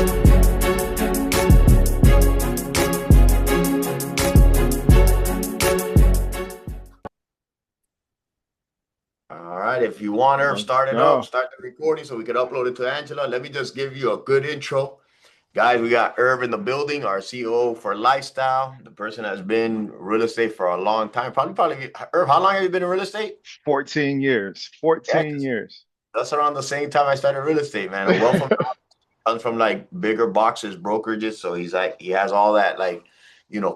All right, if you want her, Let's start it up, go. start the recording so we can upload it to Angela. Let me just give you a good intro. Guys, we got Irv in the building, our CEO for lifestyle. The person has been real estate for a long time. Probably, Irv, how long have you been in real estate? 14 years. Yeah, 14 years. that's around the same time I started real estate, man. A wealth of comes from like bigger boxes, brokerages. So he's like, he has all that like,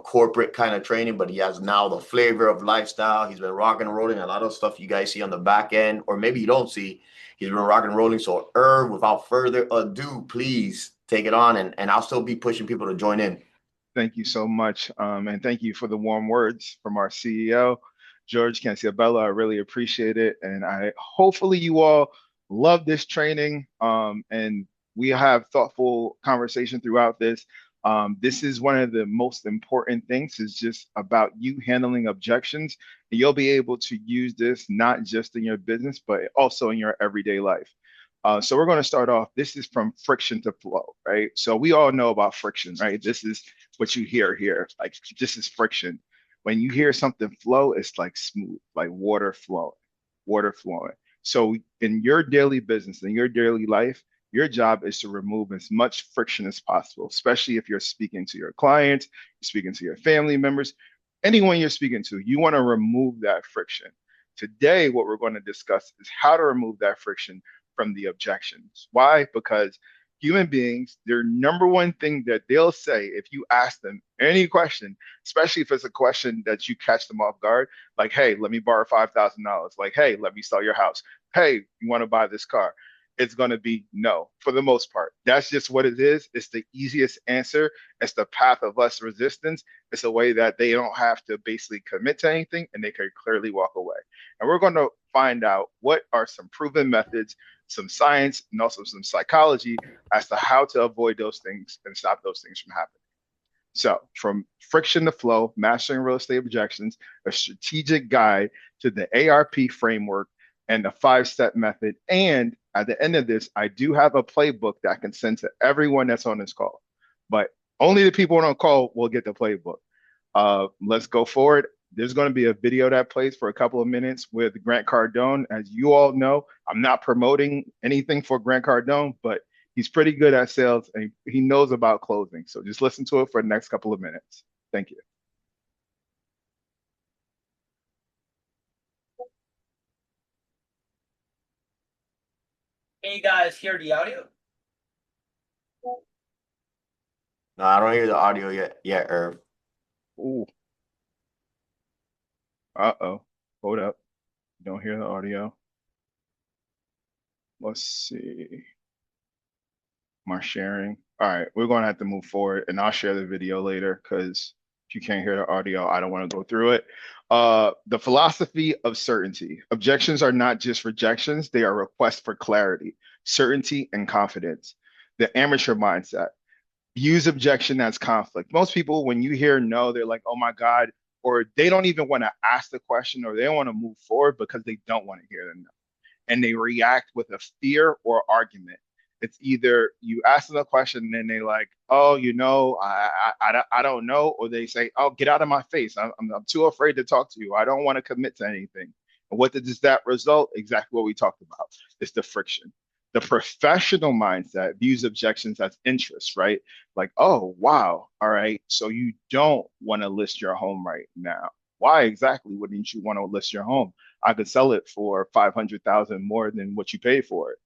corporate kind of training, but he has now the flavor of lifestyle. He's been rocking and rolling a lot of stuff you guys see on the back end, or maybe you don't see. He's been rocking and rolling. So Irv, without further ado, please take it on, and I'll still be pushing people to join in. Thank you so much. And thank you for the warm words from our CEO, George Canciabella. I really appreciate it. And I hopefully you all love this training. And we have thoughtful conversation throughout this. This is one of the most important things is just about you handling objections. And you'll be able to use this not just in your business, but also in your everyday life. So we're going to start off. This is from friction to flow, right? So we all know about friction, right? This is what you hear here. Like this is friction. When you hear something flow, it's like smooth, like water flowing, water flowing. So in your daily business, in your daily life, your job is to remove as much friction as possible, especially if you're speaking to your clients, you're speaking to your family members, anyone you're speaking to, you want to remove that friction. Today, what we're going to discuss is how to remove that friction from the objections. Why? Because human beings, their number one thing that they'll say if you ask them any question, especially if it's a question that you catch them off guard, like, hey, let me borrow $5,000. Like, hey, let me sell your house. Hey, you want to buy this car? It's going to be no for the most part. That's just what it is. It's the easiest answer. It's the path of less resistance. It's a way that they don't have to basically commit to anything and they can clearly walk away. And we're going to find out what are some proven methods, some science, and also some psychology as to how to avoid those things and stop those things from happening. So, from friction to flow, mastering real estate objections, a strategic guide to the ARP framework and the 5-step method. And at the end of this, I do have a playbook that I can send to everyone that's on this call, but only the people on the call will get the playbook. Let's go forward. There's going to be a video that plays for a couple of minutes with Grant Cardone. As you all know, I'm not promoting anything for Grant Cardone, but he's pretty good at sales and he knows about closing. So just listen to it for the next couple of minutes. Thank you. Can you guys hear the audio? No, I don't hear the audio yet, Irv. Ooh, uh-oh. Hold up. Don't hear the audio. Let's see. My sharing. All right, we're going to have to move forward and I'll share the video later because if you can't hear the audio, I don't want to go through it. The philosophy of certainty. Objections are not just rejections, they are requests for clarity, certainty, and confidence. The amateur mindset. Use objection as conflict. Most people, when you hear no, they're like, oh my God, or they don't even want to ask the question or they don't want to move forward because they don't want to hear the no. And they react with a fear or argument. It's either you ask them a question and then they like, oh, I don't know, or they say, oh, get out of my face. I'm too afraid to talk to you. I don't want to commit to anything. And what does that result? Exactly what we talked about. It's the friction. The professional mindset views objections as interest, right? Like, oh, wow. All right. So you don't want to list your home right now. Why exactly wouldn't you want to list your home? I could sell it for 500,000 more than what you paid for it.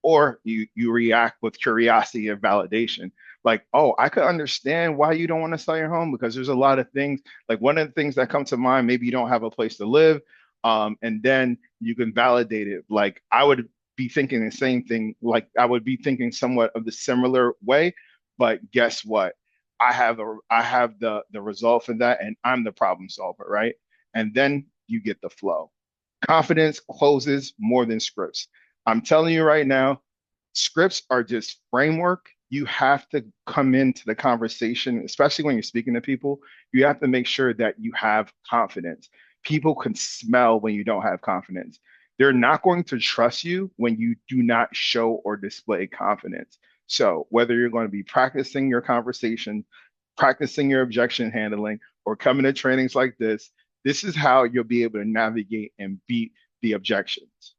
Or you react with curiosity and validation. Like, oh, I could understand why you don't want to sell your home because there's a lot of things. Like one of the things that come to mind, maybe you don't have a place to live. And then you can validate it. Like I would be thinking the same thing. Like I would be thinking somewhat of the similar way. But guess what? I have the result for that, and I'm the problem solver, right? And then you get the flow. Confidence closes more than scripts. I'm telling you right now, scripts are just framework. You have to come into the conversation, especially when you're speaking to people. You have to make sure that you have confidence. People can smell when you don't have confidence. they're not going to trust you when you do not show or display confidence. So whether you're going to be practicing your conversation, practicing your objection handling, or coming to trainings like this is how you'll be able to navigate and beat the objections.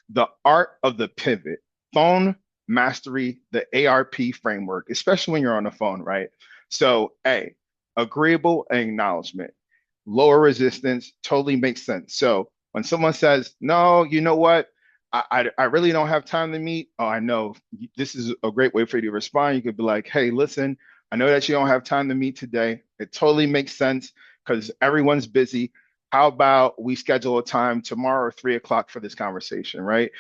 The art of the pivot, phone mastery, the ARP framework, especially when you're on the phone, right? So, A, agreeable acknowledgement, lower resistance, totally makes sense. So, when someone says, no, you know what? I really don't have time to meet. Oh, I know this is a great way for you to respond. You could be like, hey, listen, I know that you don't have time to meet today. It totally makes sense because everyone's busy. How about we schedule a time tomorrow, 3 o'clock for this conversation, right?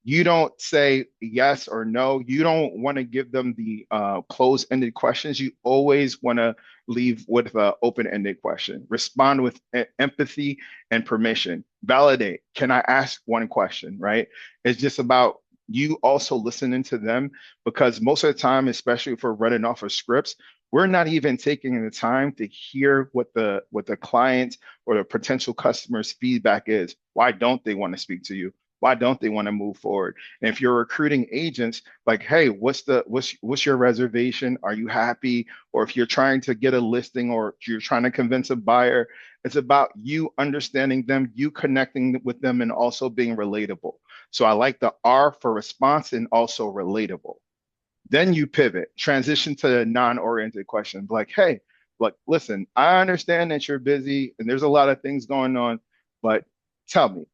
You don't say yes or no. You don't want to give them the closed-ended questions. You always want to leave with an open-ended question. Respond with empathy and permission. Validate. Can I ask one question, right? It's just about you also listening to them because most of the time, especially if we're running off of scripts, we're not even taking the time to hear what the client or the potential customer's feedback is. Why don't they want to speak to you? Why don't they want to move forward? And if you're recruiting agents, like, hey, what's your reservation? Are you happy? Or if you're trying to get a listing or you're trying to convince a buyer, it's about you understanding them, you connecting with them, and also being relatable. So I like the R for response and also relatable. Then you pivot, transition to a non-oriented question, like, hey, look, listen, I understand that you're busy and there's a lot of things going on, but tell me,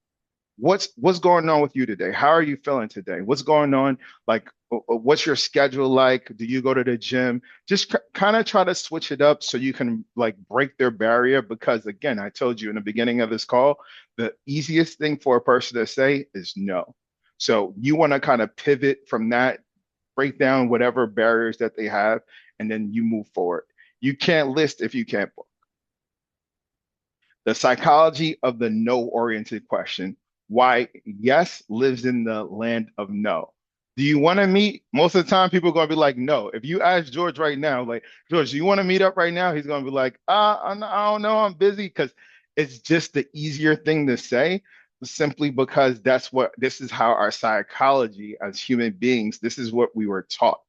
what's going on with you today? How are you feeling today? What's going on? Like, what's your schedule like? Do you go to the gym? Just kind of try to switch it up so you can like break their barrier. Because again, I told you in the beginning of this call, the easiest thing for a person to say is no. So you want to kind of pivot from that, break down whatever barriers that they have, and then you move forward. You can't list if you can't book. The psychology of the no oriented question, why yes lives in the land of no. Do you want to meet? Most of the time, people are going to be like, no. If you ask George right now, like, George, do you want to meet up right now? He's going to be like, I don't know, I'm busy because it's just the easier thing to say simply because this is how our psychology as human beings, this is what we were taught.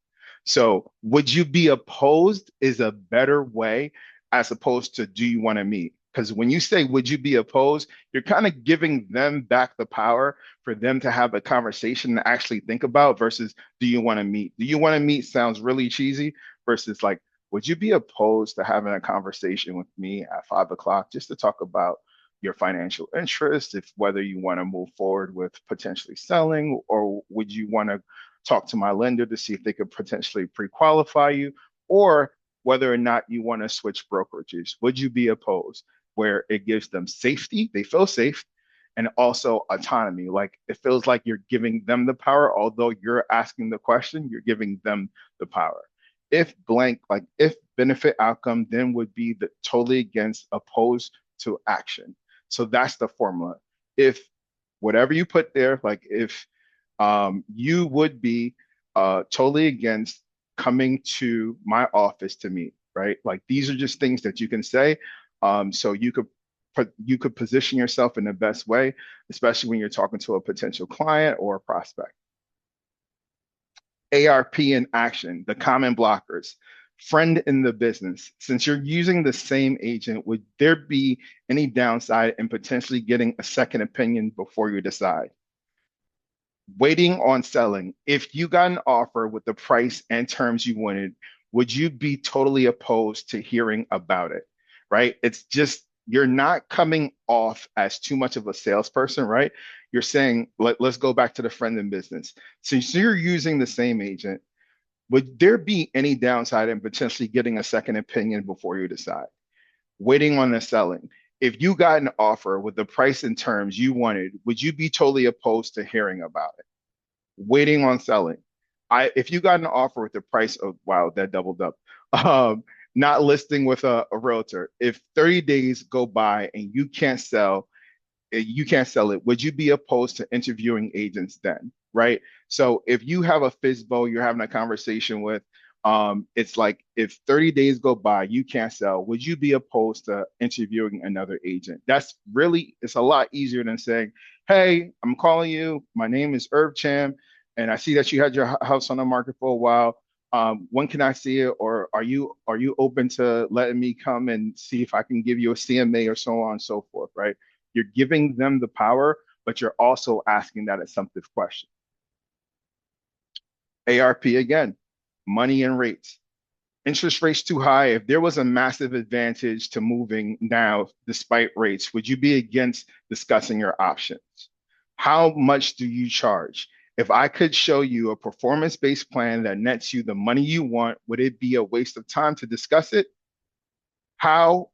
So, would you be opposed is a better way as opposed to do you want to meet? Because when you say, would you be opposed, you're kind of giving them back the power for them to have a conversation to actually think about versus do you want to meet? Do you want to meet sounds really cheesy versus like, would you be opposed to having a conversation with me at 5 o'clock just to talk about your financial interest, if whether you want to move forward with potentially selling, or would you want to talk to my lender to see if they could potentially pre-qualify you, or whether or not you want to switch brokerages? Would you be opposed? Where it gives them safety, they feel safe, and also autonomy. Like it feels like you're giving them the power, although you're asking the question, you're giving them the power. If blank, like if benefit outcome, then would be the totally against opposed to action. So that's the formula. If whatever you put there, like if you would be totally against coming to my office to meet, right? Like these are just things that you can say. So you could position yourself in the best way, especially when you're talking to a potential client or a prospect. ARP in action, the common blockers. Friend in the business. Since you're using the same agent, would there be any downside in potentially getting a second opinion before you decide? Waiting on selling. If you got an offer with the price and terms you wanted, would you be totally opposed to hearing about it? Right? It's just you're not coming off as too much of a salesperson, right? You're saying, let's go back to the friend in business. Since you're using the same agent, would there be any downside in potentially getting a second opinion before you decide? Waiting on the selling. If you got an offer with the price and terms you wanted, would you be totally opposed to hearing about it? Waiting on selling. If you got an offer with the price of, wow, that doubled up. Not listing with a realtor. If 30 days go by and you can't sell it, would you be opposed to interviewing agents then? Right. So if you have a FISBO you're having a conversation with, It's like if 30 days go by, you can't sell, would you be opposed to interviewing another agent? It's a lot easier than saying, hey, I'm calling you. My name is Irv Cham, and I see that you had your house on the market for a while. When can I see it? Or are you open to letting me come and see if I can give you a CMA or so on and so forth, right? You're giving them the power, but you're also asking that assumptive question. ARP again, money and rates. Interest rates too high. If there was a massive advantage to moving now despite rates, would you be against discussing your options? How much do you charge? If I could show you a performance-based plan that nets you the money you want, would it be a waste of time to discuss it? How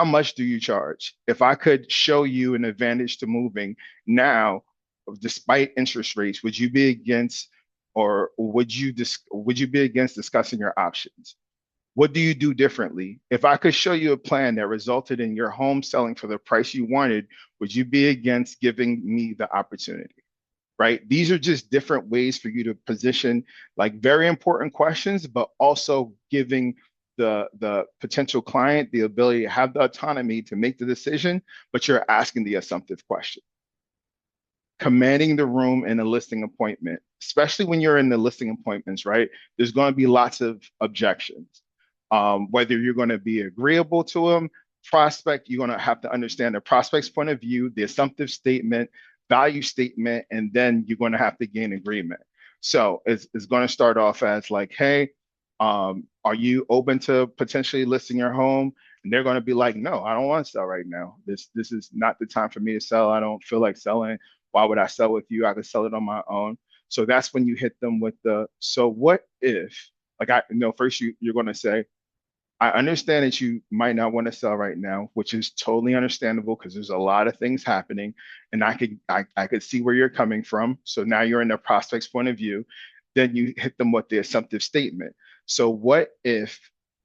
much do you charge? If I could show you an advantage to moving now, despite interest rates, would you be against or would you be against discussing your options? What do you do differently? If I could show you a plan that resulted in your home selling for the price you wanted, would you be against giving me the opportunity? Right? These are just different ways for you to position like very important questions, but also giving the potential client the ability to have the autonomy to make the decision, but you're asking the assumptive question. Commanding the room in a listing appointment, especially when you're in the listing appointments, right? There's going to be lots of objections. Whether you're going to be agreeable to them, prospect, you're going to have to understand the prospect's point of view, the assumptive statement, value statement, and then you're going to have to gain agreement. So it's going to start off as like, hey, are you open to potentially listing your home? And they're going to be like, no, I don't want to sell right now. This is not the time for me to sell. I don't feel like selling. Why would I sell with you? I could sell it on my own. So that's when you hit them with so what if, like first you're going to say, I understand that you might not want to sell right now, which is totally understandable because there's a lot of things happening, and I could see where you're coming from. So now you're in the prospect's point of view. Then you hit them with the assumptive statement. So what if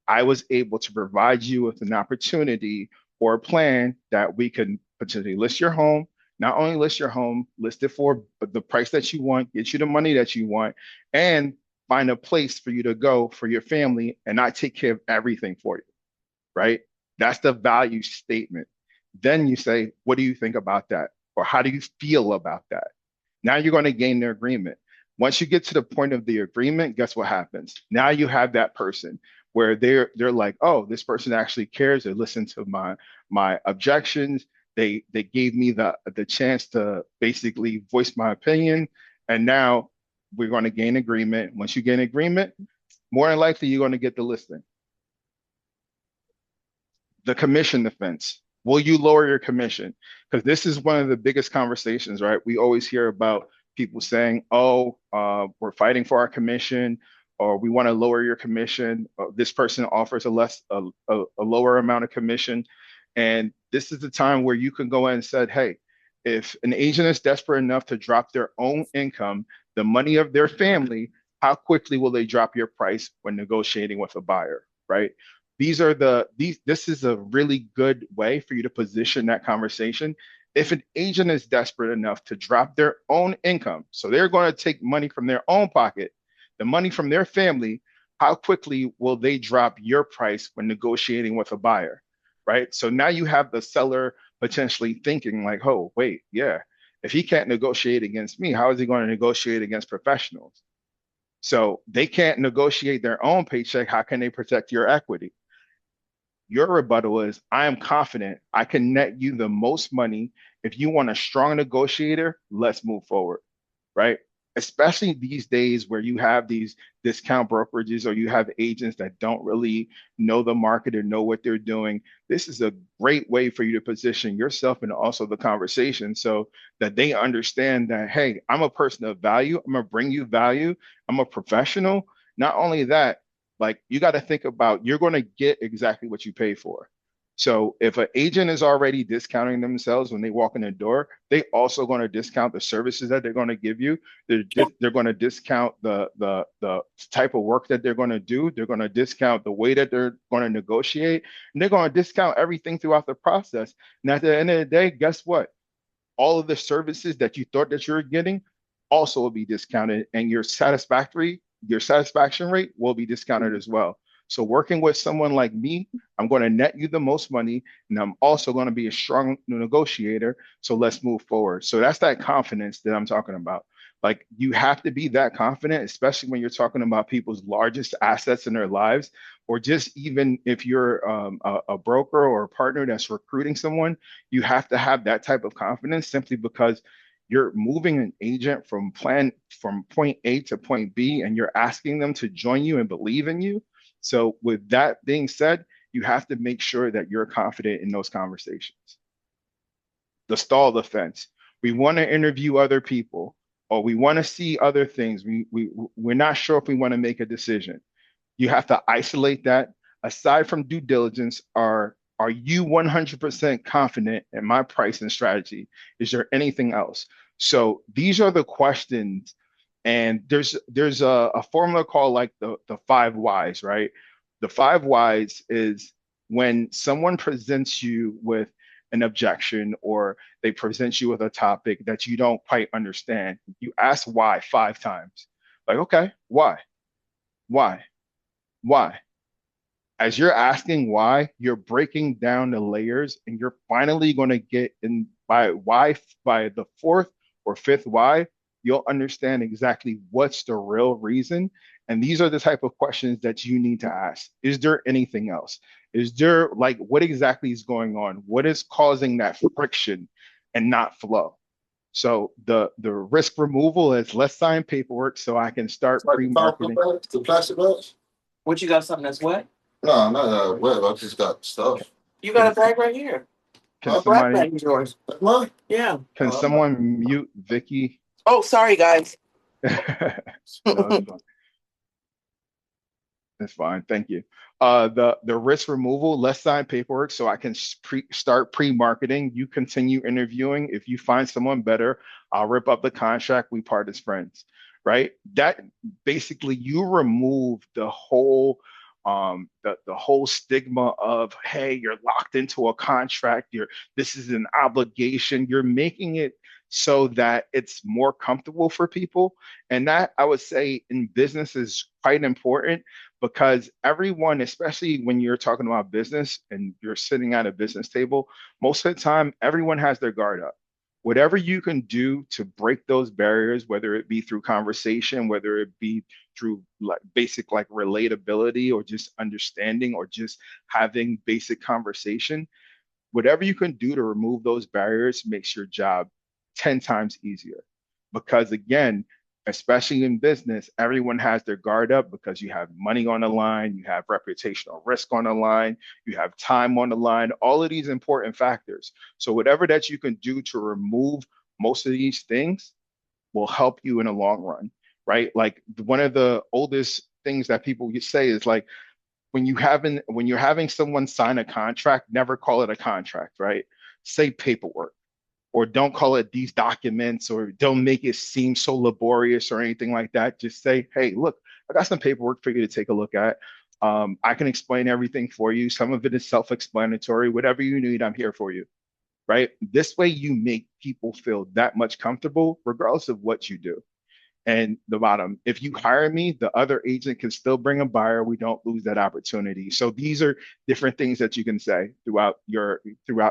I was able to provide you with an opportunity or a plan that we can potentially list your home, not only list your home, list it for the price that you want, get you the money that you want, and find a place for you to go for your family, and I take care of everything for you, right? That's the value statement. Then you say, what do you think about that? Or how do you feel about that? Now you're going to gain their agreement. Once you get to the point of the agreement, guess what happens? Now you have that person where they're like, oh, this person actually cares. They listen to my objections. They gave me the chance to basically voice my opinion. And now we're going to gain agreement. Once you gain agreement, more than likely you're going to get the listing. The commission defense. Will you lower your commission? Because this is one of the biggest conversations, right? We always hear about people saying, oh, we're fighting for our commission, or we want to lower your commission. This person offers a lower amount of commission. And this is the time where you can go in and say, hey, if an agent is desperate enough to drop their own income, the money of their family, how quickly will they drop your price when negotiating with a buyer, right? This is a really good way for you to position that conversation. If an agent is desperate enough to drop their own income, so they're going to take money from their own pocket, the money from their family, how quickly will they drop your price when negotiating with a buyer, right? So now you have the seller potentially thinking like, oh, wait, yeah, if he can't negotiate against me, how is he going to negotiate against professionals? So they can't negotiate their own paycheck. How can they protect your equity? Your rebuttal is, I am confident I can net you the most money. If you want a strong negotiator, let's move forward, right? Especially these days where you have these discount brokerages or you have agents that don't really know the market or know what they're doing. This is a great way for you to position yourself and also the conversation so that they understand that, hey, I'm a person of value. I'm going to bring you value. I'm a professional. Not only that, like you got to think about you're going to get exactly what you pay for. So if an agent is already discounting themselves when they walk in the door, they also going to discount the services that they're going to give you. They're going to discount the type of work that they're going to do. They're going to discount the way that they're going to negotiate, and they're going to discount everything throughout the process. And at the end of the day, guess what? All of the services that you thought that you're getting also will be discounted, and your satisfactory your satisfaction rate will be discounted as well. So working with someone like me, I'm going to net you the most money, and I'm also going to be a strong negotiator. So let's move forward. So that's that confidence that I'm talking about. Like you have to be that confident, especially when you're talking about people's largest assets in their lives, or just even if you're a broker or a partner that's recruiting someone, you have to have that type of confidence simply because you're moving an agent from point A to point B, and you're asking them to join you and believe in you. So with that being said, you have to make sure that you're confident in those conversations. The stall defense. We want to interview other people, or we want to see other things. We're not sure if we want to make a decision. You have to isolate that. Aside from due diligence, are you 100% confident in my pricing strategy? Is there anything else? So these are the questions, and there's a formula called like the five whys, right? The five whys is when someone presents you with an objection or they present you with a topic that you don't quite understand. You ask why 5 times. Like, okay, why? Why? Why? As you're asking why, you're breaking down the layers and you're finally going to get in by why by the fourth or fifth why, you'll understand exactly what's the real reason. And these are the type of questions that you need to ask. Is there anything else? Is there like what exactly is going on? What is causing that friction and not flow? So the risk removal is let's sign paperwork so I can start Like pre-marketing. the plastic bags? What, you got something that's wet? No, not wet. I just got stuff. You Can, got a bag right here. can Black somebody bag is yours. What? Yeah. can someone mute Vicky? Oh, sorry, guys. No, it's fine. It's fine. Thank you. The risk removal, let's sign paperwork so I can start pre-marketing. You continue interviewing. If you find someone better, I'll rip up the contract. We part as friends, right? That basically you remove the whole the whole stigma of, hey, you're locked into a contract. This is an obligation. You're making it so that it's more comfortable for people. And that I would say in business is quite important because everyone, especially when you're talking about business and you're sitting at a business table, most of the time, everyone has their guard up. Whatever you can do to break those barriers, whether it be through conversation, whether it be through like basic like relatability or just understanding or just having basic conversation, whatever you can do to remove those barriers makes your job 10 times easier. Because again, especially in business, everyone has their guard up because you have money on the line, you have reputational risk on the line, you have time on the line, all of these important factors. So whatever that you can do to remove most of these things will help you in the long run, right? Like one of the oldest things that people say is like when you're having someone sign a contract, never call it a contract, right? Say paperwork, or don't call it these documents, or don't make it seem so laborious or anything like that. Just say, hey, look, I got some paperwork for you to take a look at. I can explain everything for you. Some of it is self-explanatory. Whatever you need, I'm here for you, right? This way you make people feel that much comfortable, regardless of what you do. And the bottom, if you hire me, the other agent can still bring a buyer. We don't lose that opportunity. So these are different things that you can say throughout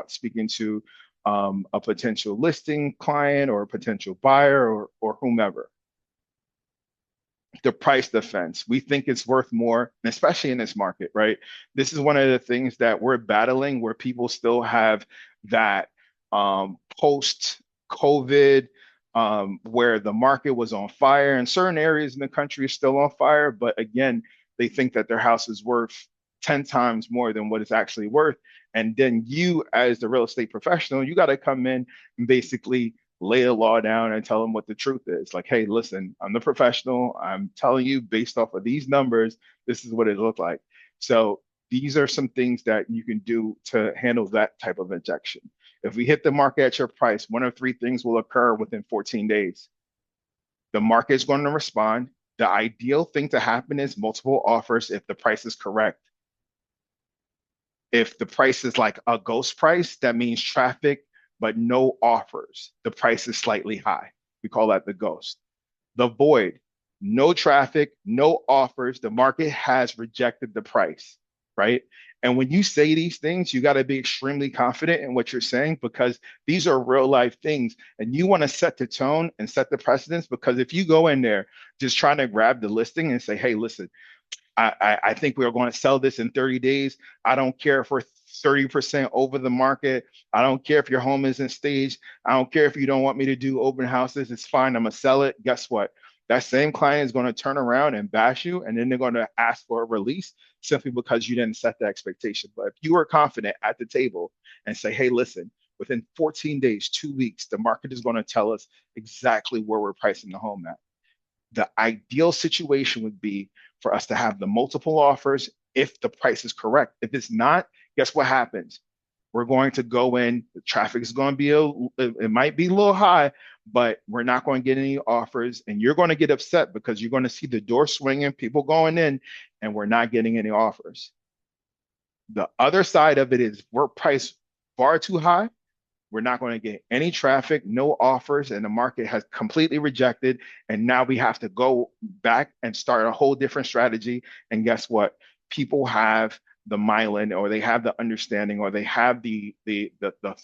speaking to a potential listing client or a potential buyer or whomever. The price defense, we think it's worth more, and especially in this market, right? This is one of the things that we're battling where people still have that post-COVID where the market was on fire and certain areas in the country are still on fire. But again, they think that their house is worth 10 times more than what it's actually worth. And then you, as the real estate professional, you got to come in and basically lay the law down and tell them what the truth is. Like, hey, listen, I'm the professional. I'm telling you based off of these numbers, this is what it looked like. So these are some things that you can do to handle that type of injection. If we hit the market at your price, one of three things will occur within 14 days. The market is going to respond. The ideal thing to happen is multiple offers if the price is correct. If the price is like a ghost price, that means traffic, but no offers. The price is slightly high. We call that the ghost. The void, no traffic, no offers. The market has rejected the price, right? And when you say these things, you got to be extremely confident in what you're saying because these are real life things. And you want to set the tone and set the precedence because if you go in there just trying to grab the listing and say, hey, listen, I think we are going to sell this in 30 days. I don't care if we're 30% over the market. I don't care if your home isn't staged. I don't care if you don't want me to do open houses. It's fine. I'm going to sell it. Guess what? That same client is going to turn around and bash you, and then they're going to ask for a release simply because you didn't set the expectation. But if you are confident at the table and say, hey, listen, within 14 days, 2 weeks, the market is going to tell us exactly where we're pricing the home at. The ideal situation would be for us to have the multiple offers if the price is correct. If it's not, guess what happens? We're going to go in, the traffic is going to be, it might be a little high, but we're not going to get any offers. And you're going to get upset because you're going to see the door swinging, people going in, and we're not getting any offers. The other side of it is we're priced far too high. We're not going to get any traffic, no offers, and the market has completely rejected. And now we have to go back and start a whole different strategy. And guess what? People have the myelin, or they have the understanding, or they have the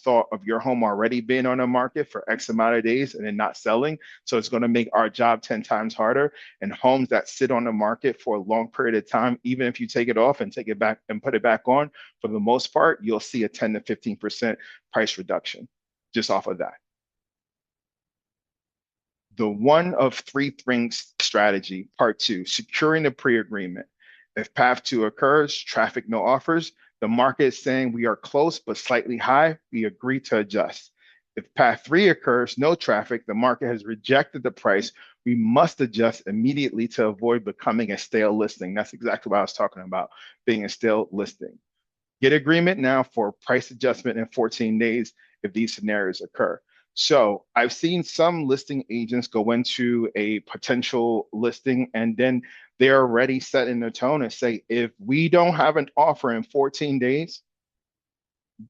thought of your home already being on the market for X amount of days and then not selling. So it's going to make our job 10 times harder. And homes that sit on the market for a long period of time, even if you take it off and take it back and put it back on, for the most part, you'll see a 10 to 15% price reduction just off of that. The one of three things strategy, part two, securing the pre-agreement. If path two occurs, traffic no offers, the market is saying we are close but slightly high, we agree to adjust. If path three occurs, no traffic, the market has rejected the price, we must adjust immediately to avoid becoming a stale listing. That's exactly what I was talking about, being a stale listing. Get agreement now for price adjustment in 14 days if these scenarios occur. So I've seen some listing agents go into a potential listing and then they're already setting the tone and say, if we don't have an offer in 14 days,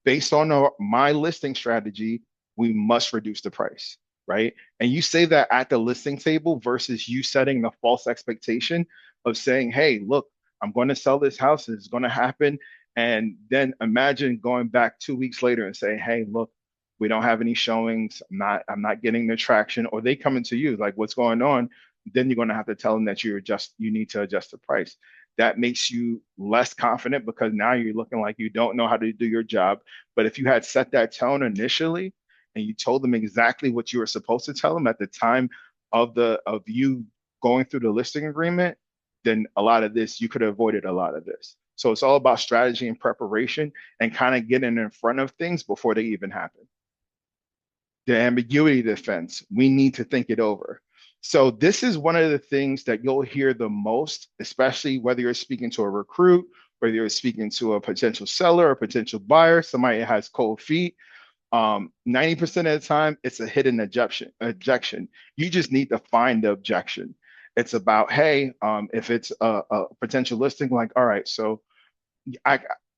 based on my listing strategy, we must reduce the price, right? And you say that at the listing table versus you setting the false expectation of saying, hey, look, I'm going to sell this house, it's going to happen. And then imagine going back 2 weeks later and saying, hey, look, we don't have any showings. I'm not getting the traction, or they come into you like, what's going on? Then you're going to have to tell them that you need to adjust the price. That makes you less confident because now you're looking like you don't know how to do your job. But if you had set that tone initially and you told them exactly what you were supposed to tell them at the time of you going through the listing agreement, then a lot of this, you could have avoided a lot of this. So it's all about strategy and preparation and kind of getting in front of things before they even happen. The ambiguity defense, we need to think it over. So this is one of the things that you'll hear the most, especially whether you're speaking to a recruit, whether you're speaking to a potential seller or potential buyer, somebody that has cold feet. 90% of the time, it's a hidden objection. You just need to find the objection. It's about, hey, if it's a potential listing, like, all right, so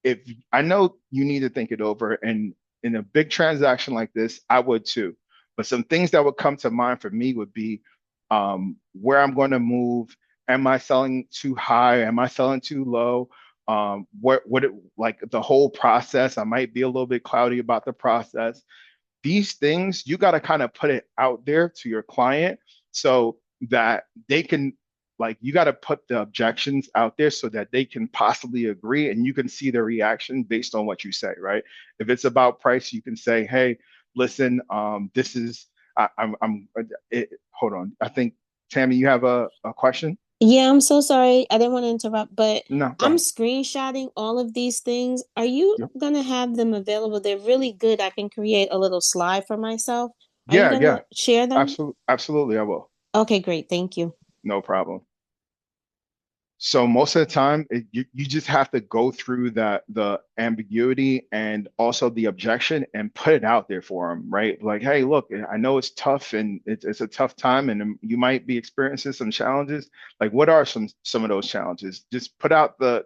if I know you need to think it over, and in a big transaction like this, I would too. But some things that would come to mind for me would be where I'm going to move. Am I selling too high? Am I selling too low? Like the whole process? I might be a little bit cloudy about the process. These things you got to kind of put it out there to your client so that they can, like, you got to put the objections out there so that they can possibly agree and you can see their reaction based on what you say, right? If it's about price, you can say, hey, listen, this is, hold on. I think, Tammy, you have a question? Yeah, I'm so sorry. I didn't want to interrupt, but No, go I'm ahead. screenshotting all of these things. Are you Yep. gonna have them available? They're really good. I can create a little slide for myself. Are you Yeah, gonna share them? absolutely, I will. Okay, great. Thank you. No problem. So most of the time, you just have to go through the ambiguity and also the objection and put it out there for them, right? Like, hey, look, I know it's tough and it's a tough time, and you might be experiencing some challenges. Like, what are some of those challenges? Just put out the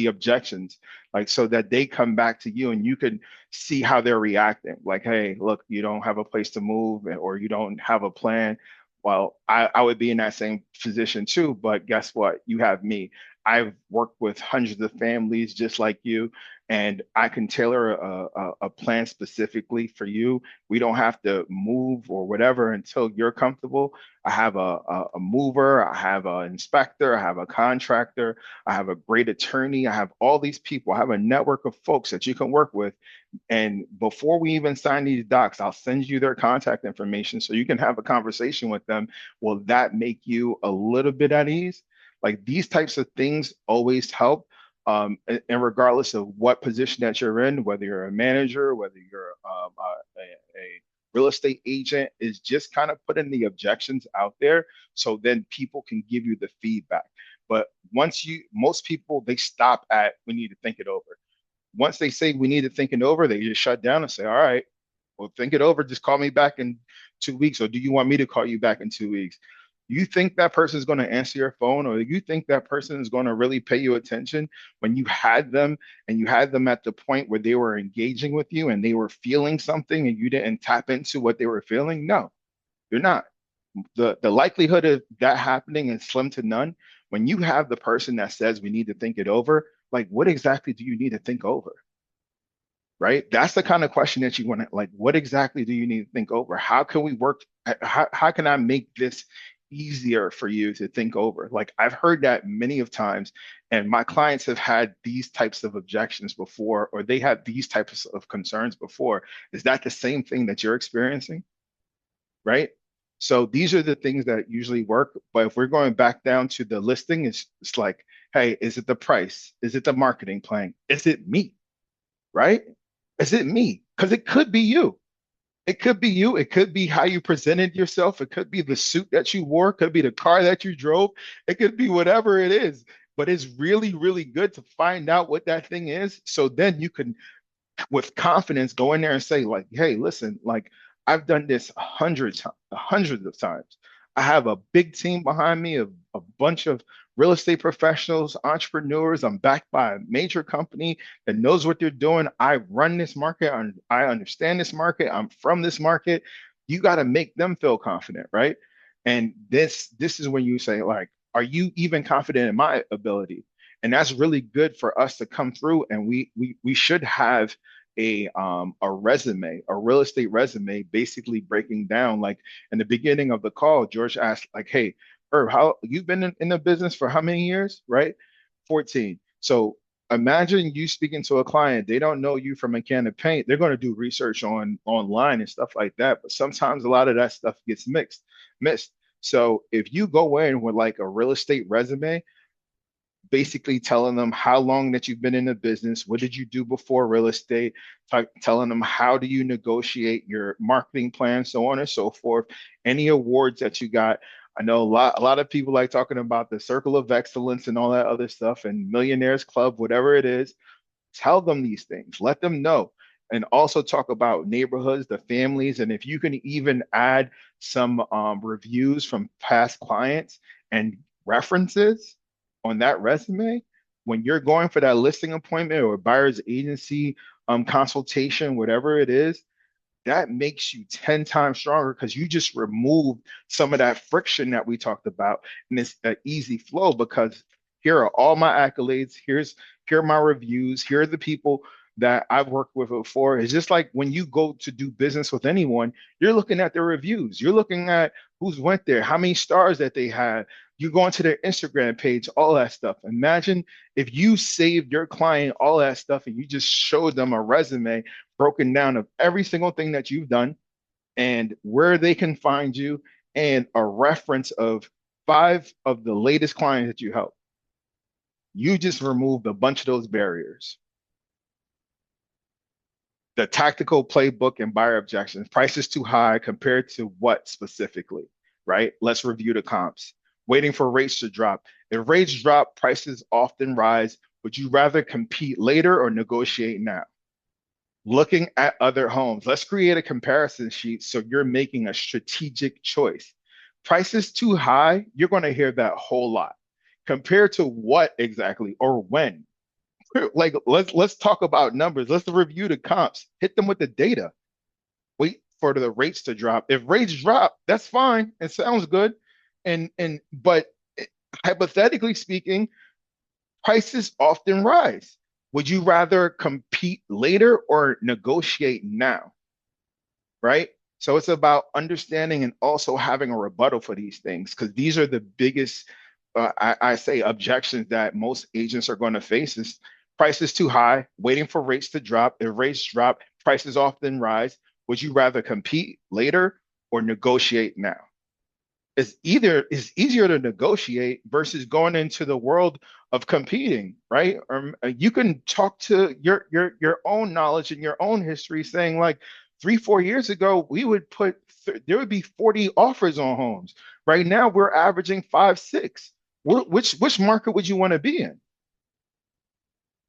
objections, like, so that they come back to you and you can see how they're reacting. Like, hey, look, you don't have a place to move, or you don't have a plan. Well, I would be in that same position too, but guess what? You have me. I've worked with hundreds of families just like you, and I can tailor a plan specifically for you. We don't have to move or whatever until you're comfortable. I have a mover, I have an inspector, I have a contractor, I have a great attorney, I have all these people. I have a network of folks that you can work with, and before we even sign these docs, I'll send you their contact information so you can have a conversation with them. Will that make you a little bit at ease? Like these types of things always help. And regardless of what position that you're in, whether you're a manager, whether you're a real estate agent, is just kind of putting the objections out there so then people can give you the feedback. But most people, they stop at, we need to think it over. Once they say we need to think it over, they just shut down and say, all right, well, think it over. Just call me back in 2 weeks. Or do you want me to call you back in 2 weeks? You think that person is going to answer your phone, or you think that person is going to really pay you attention when you had them and you had them at the point where they were engaging with you and they were feeling something and you didn't tap into what they were feeling? No, you're not. The likelihood of that happening is slim to none. When you have the person that says we need to think it over, like what exactly do you need to think over? Right? That's the kind of question that you want to, like, what exactly do you need to think over? How can we work? How can I make this easier for you to think over? Like, I've heard that many of times, and my clients have had these types of objections before, or they had these types of concerns before. Is that the same thing that you're experiencing? Right? So these are the things that usually work. But if we're going back down to the listing, it's like, hey, is it the price? Is it the marketing plan? Is it me? Right? Is it me? Because it could be you. It could be you. It could be how you presented yourself. It could be the suit that you wore. It could be the car that you drove. It could be whatever it is. But it's really, really good to find out what that thing is. So then you can, with confidence, go in there and say, like, hey, listen, like I've done this hundreds of times. I have a big team behind me, a bunch of real estate professionals, entrepreneurs. I'm backed by a major company that knows what they're doing. I run this market. I understand this market. I'm from this market. You got to make them feel confident, right? And this is when you say, like, are you even confident in my ability? And that's really good for us to come through. And we should have a resume, a real estate resume, basically breaking down, like in the beginning of the call, George asked, like, hey, Irv, how you've been in the business for how many years? Right? 14. So imagine you speaking to a client, they don't know you from a can of paint. They're going to do research online and stuff like that. But sometimes a lot of that stuff gets missed. So if you go in with like a real estate resume, basically telling them how long that you've been in the business, what did you do before real estate, telling them how do you negotiate your marketing plan, so on and so forth, any awards that you got. I know a lot of people like talking about the circle of excellence and all that other stuff and millionaires club, whatever it is. Tell them these things, let them know. And also talk about neighborhoods, the families, and if you can even add some reviews from past clients and references on that resume, when you're going for that listing appointment or buyer's agency consultation, whatever it is, that makes you 10 times stronger because you just removed some of that friction that we talked about. And it's an easy flow because here are all my accolades. Here are my reviews. Here are the people that I've worked with before. It's just like when you go to do business with anyone, you're looking at their reviews. You're looking at who's went there, how many stars that they had. You go into their Instagram page, all that stuff. Imagine if you saved your client all that stuff and you just showed them a resume broken down of every single thing that you've done and where they can find you and a reference of 5 of the latest clients that you helped. You just removed a bunch of those barriers. The tactical playbook and buyer objections. Price is too high compared to what specifically, right? Let's review the comps. Waiting for rates to drop. If rates drop, prices often rise. Would you rather compete later or negotiate now? Looking at other homes. Let's create a comparison sheet so you're making a strategic choice. Price is too high, you're going to hear that whole lot. Compared to what exactly or when? Like let's talk about numbers. Let's review the comps. Hit them with the data. for the rates to drop. If rates drop, that's fine. It sounds good. But hypothetically speaking, prices often rise. Would you rather compete later or negotiate now? Right? So it's about understanding and also having a rebuttal for these things because these are the biggest, I say, objections that most agents are going to face is prices too high, waiting for rates to drop. If rates drop, prices often rise. Would you rather compete later or negotiate now? It's easier to negotiate versus going into the world of competing, right? You can talk to your own knowledge and your own history, saying like 3 4 years ago we would there would be 40 offers on homes. Right now we're averaging 5 6. Which market would you want to be in?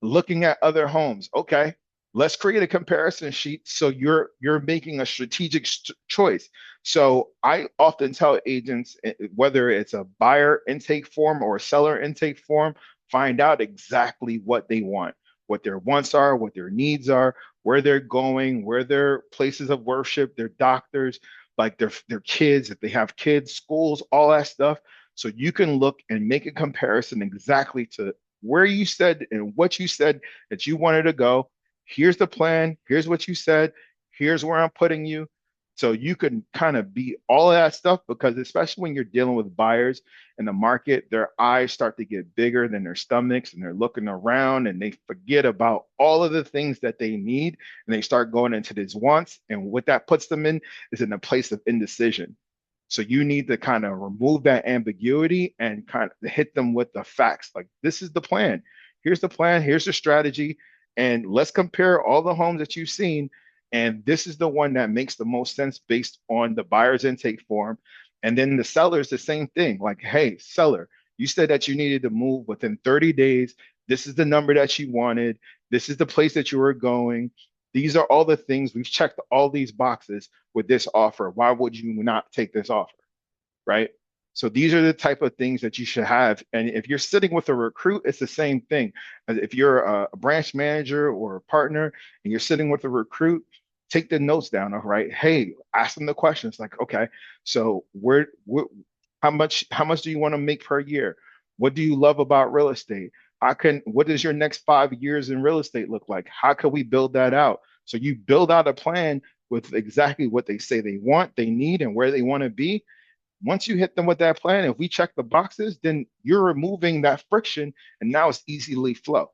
Looking at other homes. Okay, let's create a comparison sheet so you're making a strategic choice. So I often tell agents whether it's a buyer intake form or a seller intake form, find out exactly what they want, what their wants are, what their needs are, where they're going, where their places of worship, their doctors, like their kids, if they have kids, schools, all that stuff. So you can look and make a comparison exactly to where you said and what you said that you wanted to go. Here's the plan. Here's what you said. Here's where I'm putting you. So you can kind of be all of that stuff because especially when you're dealing with buyers in the market, their eyes start to get bigger than their stomachs and they're looking around and they forget about all of the things that they need and they start going into these wants. And what that puts them in is in a place of indecision. So you need to kind of remove that ambiguity and kind of hit them with the facts. Like, this is the plan. Here's the plan. Here's the strategy. And let's compare all the homes that you've seen. And this is the one that makes the most sense based on the buyer's intake form. And then the seller's the same thing. Like, hey, seller, you said that you needed to move within 30 days. This is the number that you wanted. This is the place that you were going. These are all the things we've checked all these boxes with this offer. Why would you not take this offer? Right? So these are the type of things that you should have. And if you're sitting with a recruit, it's the same thing. If you're a branch manager or a partner and you're sitting with a recruit, take the notes down. All right. Hey, ask them the questions like, okay, so how much do you want to make per year? What do you love about real estate? What does your next 5 years in real estate look like? How can we build that out? So you build out a plan with exactly what they say they want, they need, and where they want to be. Once you hit them with that plan, if we check the boxes, then you're removing that friction and now it's easily flow.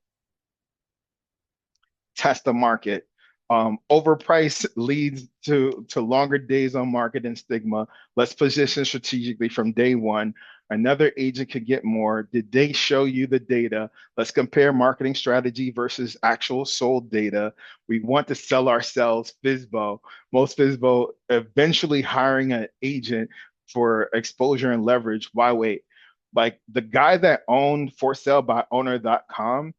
Test the market. Overpriced leads to longer days on market and stigma. Let's position strategically from day one. Another agent could get more. Did they show you the data? Let's compare marketing strategy versus actual sold data. We want to sell ourselves FSBO. Most FSBO eventually hiring an agent for exposure and leverage. Why wait? Like the guy that owned ForSaleByOwner.com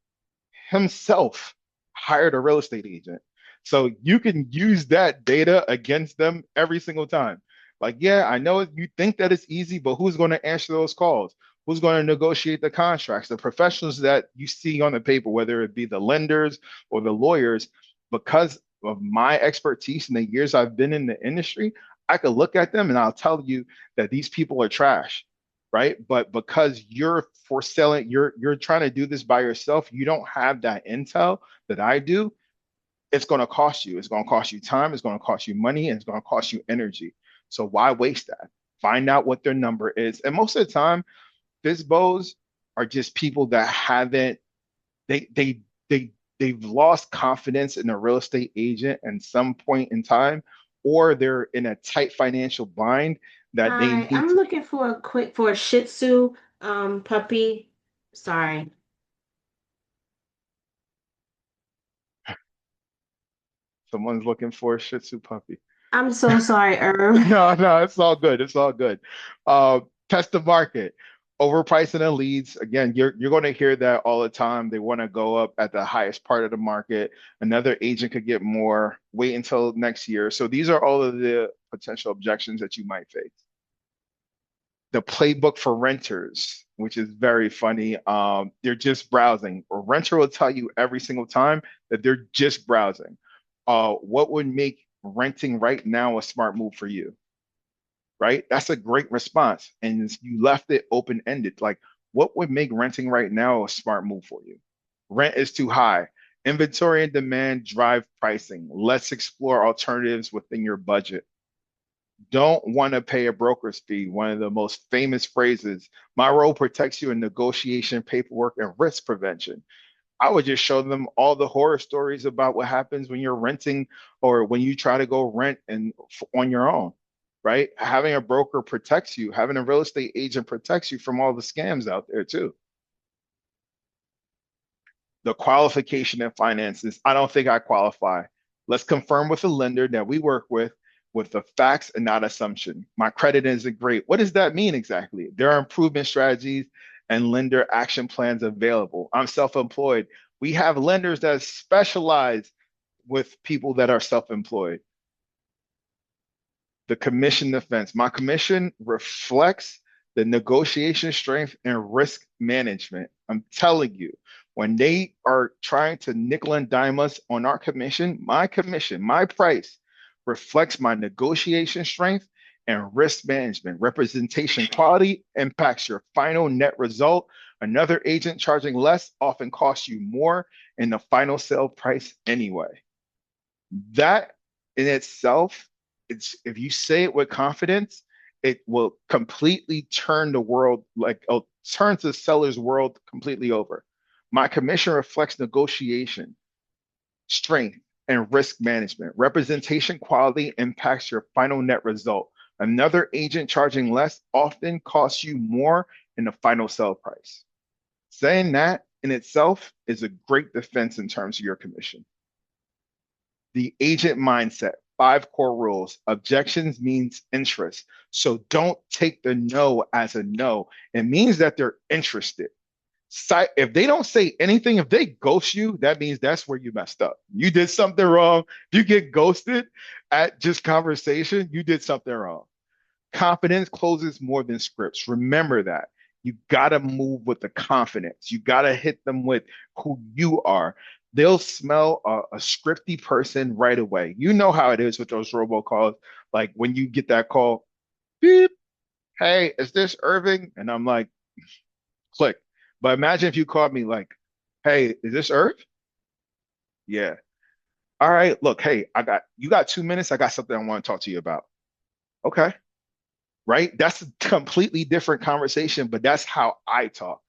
himself hired a real estate agent. So you can use that data against them every single time. Like, yeah, I know you think that it's easy, but who's going to answer those calls? Who's going to negotiate the contracts? The professionals that you see on the paper, whether it be the lenders or the lawyers, because of my expertise in the years I've been in the industry, I could look at them and I'll tell you that these people are trash, right? But because you're for selling, you're trying to do this by yourself, you don't have that intel that I do. It's going to cost you. It's going to cost you time. It's going to cost you money, and it's going to cost you energy. So why waste that? Find out what their number is. And most of the time, FSBOs are just people that haven't they've lost confidence in a real estate agent at some point in time, or they're in a tight financial bind that they Hi, need I'm to. looking for a Shih Tzu puppy. Sorry. Someone's looking for a Shih Tzu puppy. I'm so sorry, Irv. No, no, it's all good. It's all good. Uh, Test the market. Overpricing the leads. Again, you're going to hear that all the time. They want to go up at the highest part of the market. Another agent could get more. Wait until next year. So these are all of the potential objections that you might face. The playbook for renters, which is very funny. They're just browsing. A renter will tell you every single time that they're just browsing. What would make renting right now a smart move for you? Right? That's a great response. And you left it open ended. Like, what would make renting right now a smart move for you? Rent is too high. Inventory and demand drive pricing. Let's explore alternatives within your budget. Don't want to pay a broker's fee. One of the most famous phrases. My role protects you in negotiation, paperwork, and risk prevention. I would just show them all the horror stories about what happens when you're renting or when you try to go rent and on your own, right? Having a broker protects you. Having a real estate agent protects you from all the scams out there too. The qualification and finances. I don't think I qualify. Let's confirm with the lender that we work with the facts and not assumption. My credit isn't great. What does that mean exactly? There are improvement strategies and lender action plans available. I'm self-employed. We have lenders that specialize with people that are self-employed. The commission defense. My commission reflects the negotiation strength and risk management. I'm telling you, when they are trying to nickel and dime us on our commission, my price reflects my negotiation strength and risk management. Representation quality impacts your final net result. Another agent charging less often costs you more in the final sale price anyway. That in itself, it's if you say it with confidence, it will completely turn the world turns the seller's world completely over. My commission reflects negotiation, strength, and risk management. Representation quality impacts your final net result. Another agent charging less often costs you more in the final sell price. Saying that in itself is a great defense in terms of your commission. The agent mindset, 5 core rules. Objections means interest. So don't take the no as a no. It means that they're interested. If they don't say anything, if they ghost you, that means that's where you messed up. You did something wrong. If you get ghosted at just conversation, you did something wrong. Confidence closes more than scripts. Remember that. You got to move with the confidence. You got to hit them with who you are. They'll smell a scripty person right away. You know how it is with those robocalls. Like when you get that call, beep, hey, is this Irving? And I'm like, click. But imagine if you called me like, hey, is this Irv? Yeah. All right, look, hey, you got 2 minutes. I got something I want to talk to you about. Okay. Right? That's a completely different conversation, but that's how I talk.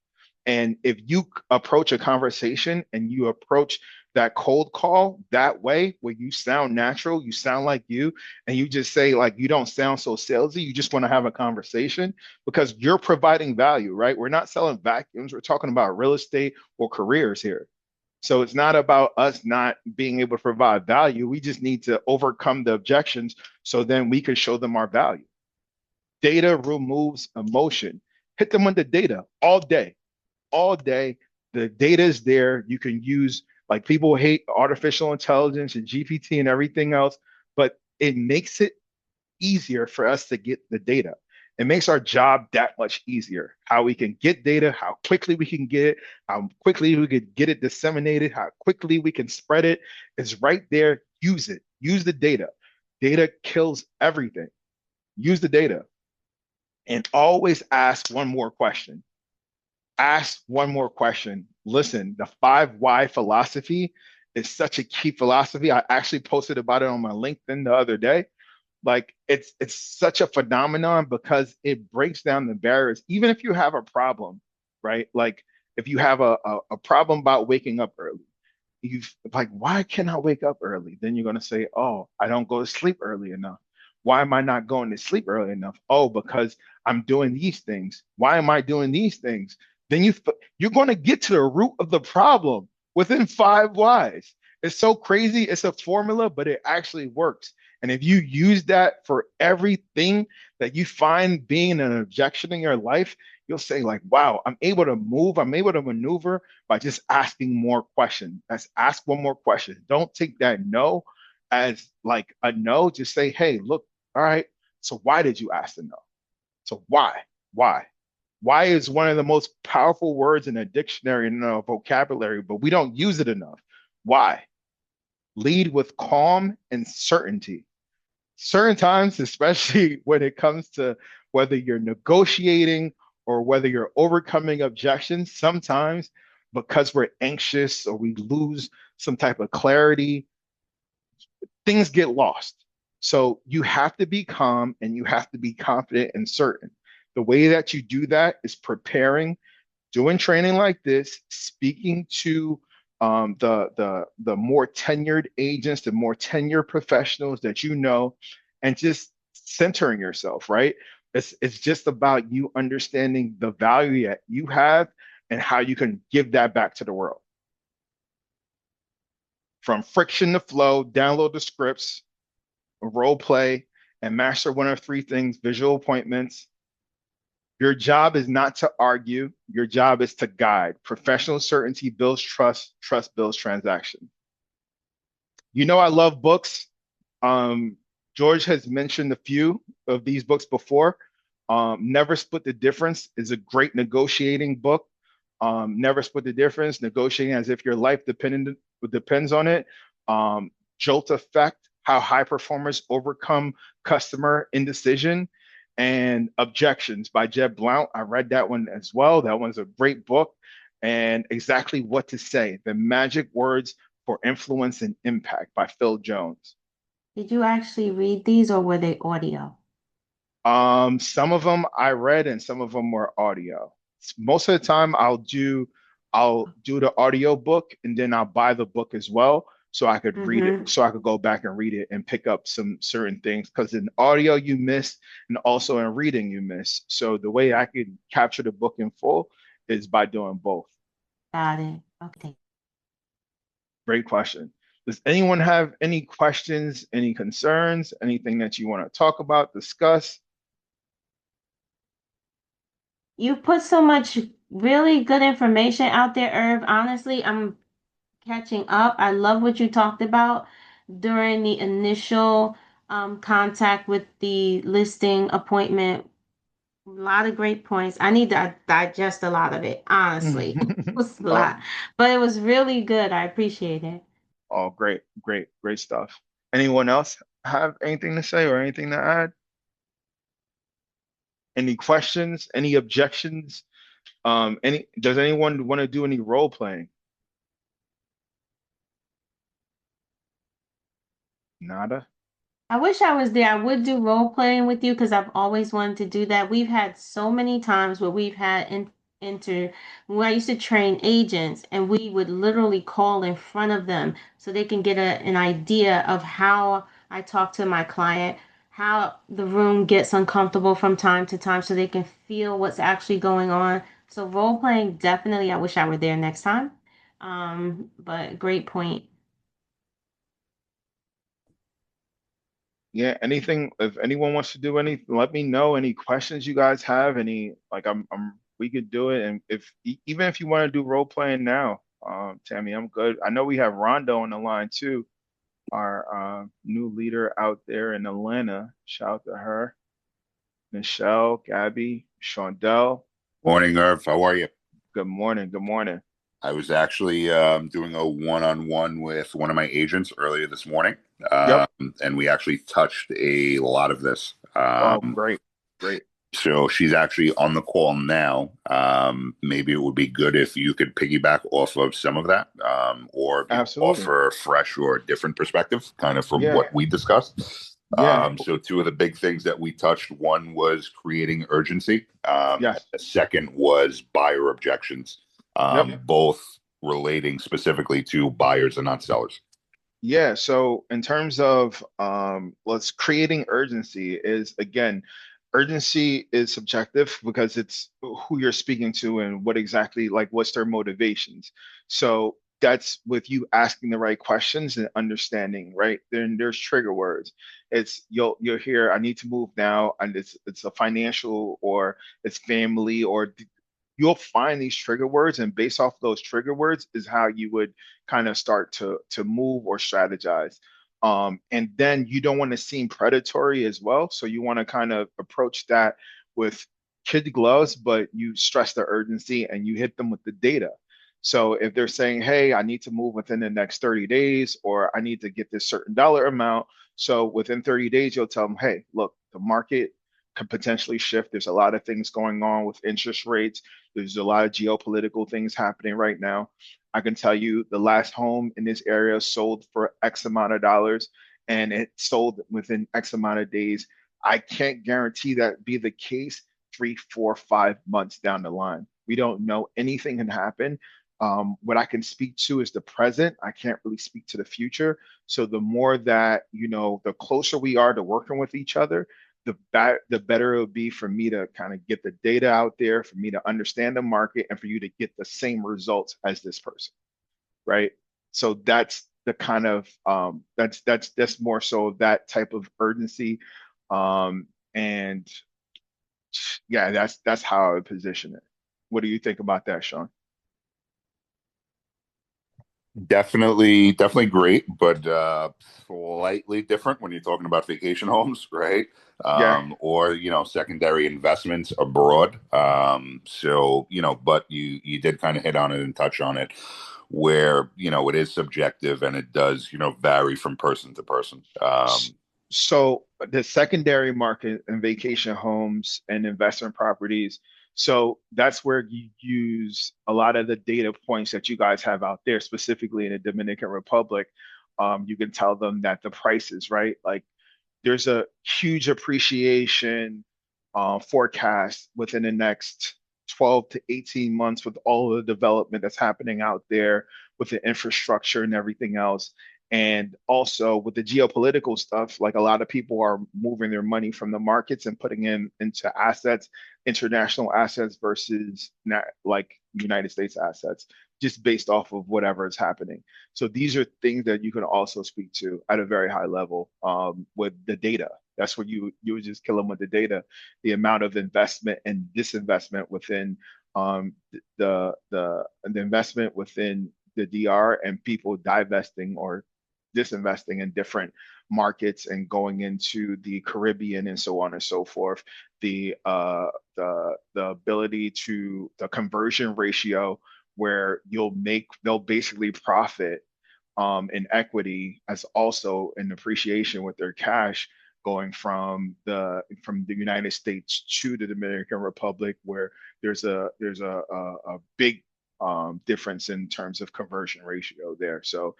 And if you approach a conversation and you approach that cold call that way, where you sound natural, you sound like you, and you just say, like, you don't sound so salesy, you just want to have a conversation because you're providing value, right? We're not selling vacuums, we're talking about real estate or careers here. So it's not about us not being able to provide value. We just need to overcome the objections so then we can show them our value. Data removes emotion. Hit them with the data all day. All day. The data is there. You can use, like, people hate artificial intelligence and GPT and everything else, but it makes it easier for us to get the data. It makes our job that much easier. How we can get data, how quickly we can get it, how quickly we could get it disseminated, how quickly we can spread it is right there. Use it. Use the data. Data kills everything. Use the data. And always ask one more question. Ask one more question. Listen, the 5 why philosophy is such a key philosophy. I actually posted about it on my LinkedIn the other day. Like it's such a phenomenon because it breaks down the barriers. Even if you have a problem, right? Like if you have a problem about waking up early, you like, why can't I wake up early? Then you're gonna say, oh, I don't go to sleep early enough. Why am I not going to sleep early enough? Oh, because I'm doing these things. Why am I doing these things? Then you're going to get to the root of the problem within 5 whys. It's so crazy. It's a formula, but it actually works. And if you use that for everything that you find being an objection in your life, you'll say like, wow, I'm able to move. I'm able to maneuver by just asking more questions. Let's ask one more question. Don't take that no as like a no. Just say, hey, look, all right. So why did you ask the no? So why? Why? Why is one of the most powerful words in a dictionary and in a vocabulary, but we don't use it enough. Why? Lead with calm and certainty. Certain times, especially when it comes to whether you're negotiating or whether you're overcoming objections, sometimes because we're anxious or we lose some type of clarity, things get lost. So you have to be calm and you have to be confident and certain. The way that you do that is preparing, doing training like this, speaking to the more tenured agents, the more tenured professionals that you know, and just centering yourself, right? It's just about you understanding the value that you have and how you can give that back to the world. From friction to flow, download the scripts, role play, and master one of three things: visual appointments. Your job is not to argue. Your job is to guide. Professional certainty builds trust. Trust builds transaction. You know, I love books. Um, George has mentioned a few of these books before. Never Split the Difference is a great negotiating book. Never Split the Difference, negotiating as if your life depends on it. Jolt Effect, how high performers overcome customer indecision, and Objections by Jeb Blount. I read that one as well. That one's a great book. And Exactly What to Say, the magic words for influence and impact by Phil Jones. Did you actually read these or were they audio? Some of them I read and some of them were audio. Most of the time I'll do the audio book and then I'll buy the book as well so I could read it, Mm-hmm. so I could go back and read it and pick up some certain things because in audio you miss and also in reading you miss. So the way I could capture the book in full is by doing both. Got it. Okay. Great question. Does anyone have any questions, any concerns, anything that you want to talk about, discuss? You put so much really good information out there, Irv. Honestly, I'm catching up. I love what you talked about during the initial contact with the listing appointment. A lot of great points. I need to digest a lot of it, honestly. It was a Oh, lot, but it was really good. I appreciate it. oh, great, great, great stuff. Anyone else have anything to say or anything to add? Any questions? Any objections? Does anyone want to do any role playing? Nada? I wish I was there. I would do role playing with you because I've always wanted to do that. We've had so many times where we've had when I used to train agents and we would literally call in front of them so they can get an idea of how I talk to my client, how the room gets uncomfortable from time to time so they can feel what's actually going on. So role playing, definitely, I wish I were there next time. But great point. Yeah, anything, if anyone wants to do anything, let me know. Any questions you guys have, like we could do it. And even if you want to do role playing now, Tammy, I'm good. I know we have Rondo on the line too, our new leader out there in Atlanta. Shout out to her. Michelle, Gabby, Shondell. Morning, Irv. How are you? Good morning. Good morning. I was actually doing a one-on-one with one of my agents earlier this morning, Yep. and we actually touched a lot of this. Oh, great. Great. So she's actually on the call now. Maybe it would be good if you could piggyback off of some of that, or Absolutely. offer a fresh or different perspective, kind of from Yeah. what we discussed. Yeah. So two of the big things that we touched, one was creating urgency. Yes. The second was buyer objections, Yep. both relating specifically to buyers and not sellers. Yeah, so in terms of let's creating urgency is again, urgency is subjective because it's who you're speaking to and what exactly like what's their motivations. So that's with you asking the right questions and understanding, right? Then there's trigger words. It's you'll hear I need to move now and it's a financial or it's family or you'll find these trigger words and based off those trigger words is how you would kind of start to move or strategize. And then you don't want to seem predatory as well. So you want to kind of approach that with kid gloves, but you stress the urgency and you hit them with the data. So if they're saying, hey, I need to move within the next 30 days, or I need to get this certain dollar amount. So within 30 days, you'll tell them, hey, look, the market could potentially shift. There's a lot of things going on with interest rates. There's a lot of geopolitical things happening right now. I can tell you the last home in this area sold for X amount of dollars, and it sold within X amount of days. I can't guarantee that be the case 3, 4, 5 months down the line. We don't know, anything can happen. What I can speak to is the present. I can't really speak to the future. So the more that, the closer we are to working with each other, the better it would be for me to kind of get the data out there, for me to understand the market, and for you to get the same results as this person, right? So that's the kind of that's more so that type of urgency, and yeah, that's how I would position it. What do you think about that, Sean? Definitely great, but slightly different when you're talking about vacation homes, right? Yeah. Or secondary investments abroad. So but you did kind of hit on it and touch on it, where it is subjective and it does vary from person to person. So the secondary market and vacation homes and investment properties, so that's where you use a lot of the data points that you guys have out there, specifically in the Dominican Republic. You can tell them that the prices, right? Like there's a huge appreciation forecast within the next 12 to 18 months with all of the development that's happening out there with the infrastructure and everything else. And also with the geopolitical stuff, like a lot of people are moving their money from the markets and putting into assets, international assets versus like United States assets, just based off of whatever is happening. So these are things that you can also speak to at a very high level with the data. That's where you would just kill them with the data, the amount of investment and disinvestment within the investment within the DR, and people divesting or disinvesting in different markets and going into the Caribbean and so on and so forth. The ability to the conversion ratio where they'll basically profit in equity as also an appreciation with their cash going from the United States to the Dominican Republic, where there's a big difference in terms of conversion ratio there. So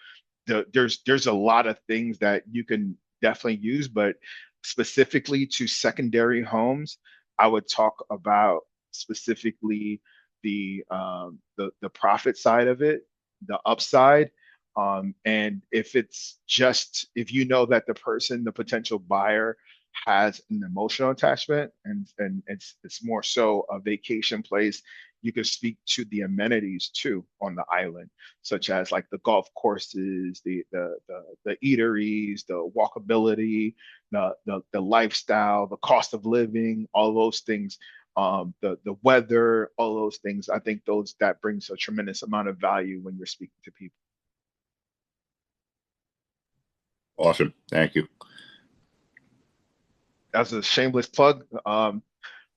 there's a lot of things that you can definitely use, but specifically to secondary homes, I would talk about specifically the profit side of it, the upside. And if you know that the potential buyer has an emotional attachment, and it's more so a vacation place, you could speak to the amenities too on the island, such as like the golf courses, the eateries, the walkability, the lifestyle, the cost of living, all those things, the weather, all those things. I think that brings a tremendous amount of value when you're speaking to people. Awesome. Thank you. That's a shameless plug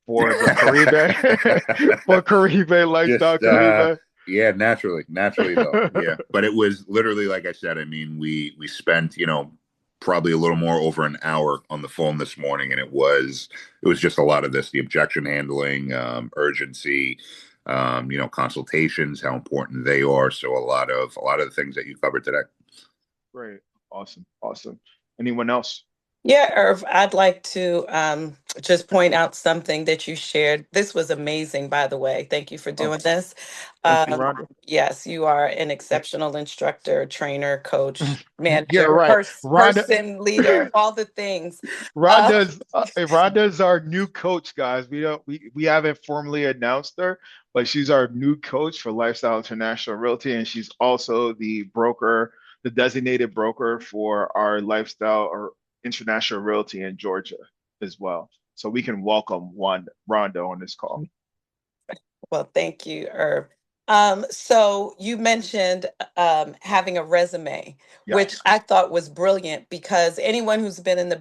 for the Caribe, for Caribe lifestyle. Just, Caribe. Yeah, naturally though. Yeah, but it was literally, like I said, I mean, we spent probably a little more over an hour on the phone this morning, and it was just a lot of this: the objection handling, urgency, consultations, how important they are. So a lot of the things that you covered today. Great. Awesome. Anyone else? Yeah, Irv, I'd like to just point out something that you shared. This was amazing, by the way. Thank you for doing this. Thank you, Rhonda. Yes, you are an exceptional instructor, trainer, coach, Yeah, manager, right. Rhonda, person, leader, all the things. Rhonda's our new coach, guys. We haven't formally announced her, but she's our new coach for Lifestyle International Realty, and she's also the broker, the designated broker for our Lifestyle or International Realty in Georgia as well. So we can welcome Rhonda on this call. Well, thank you, Irv. So you mentioned having a resume, Yes. which I thought was brilliant, because anyone who's been in the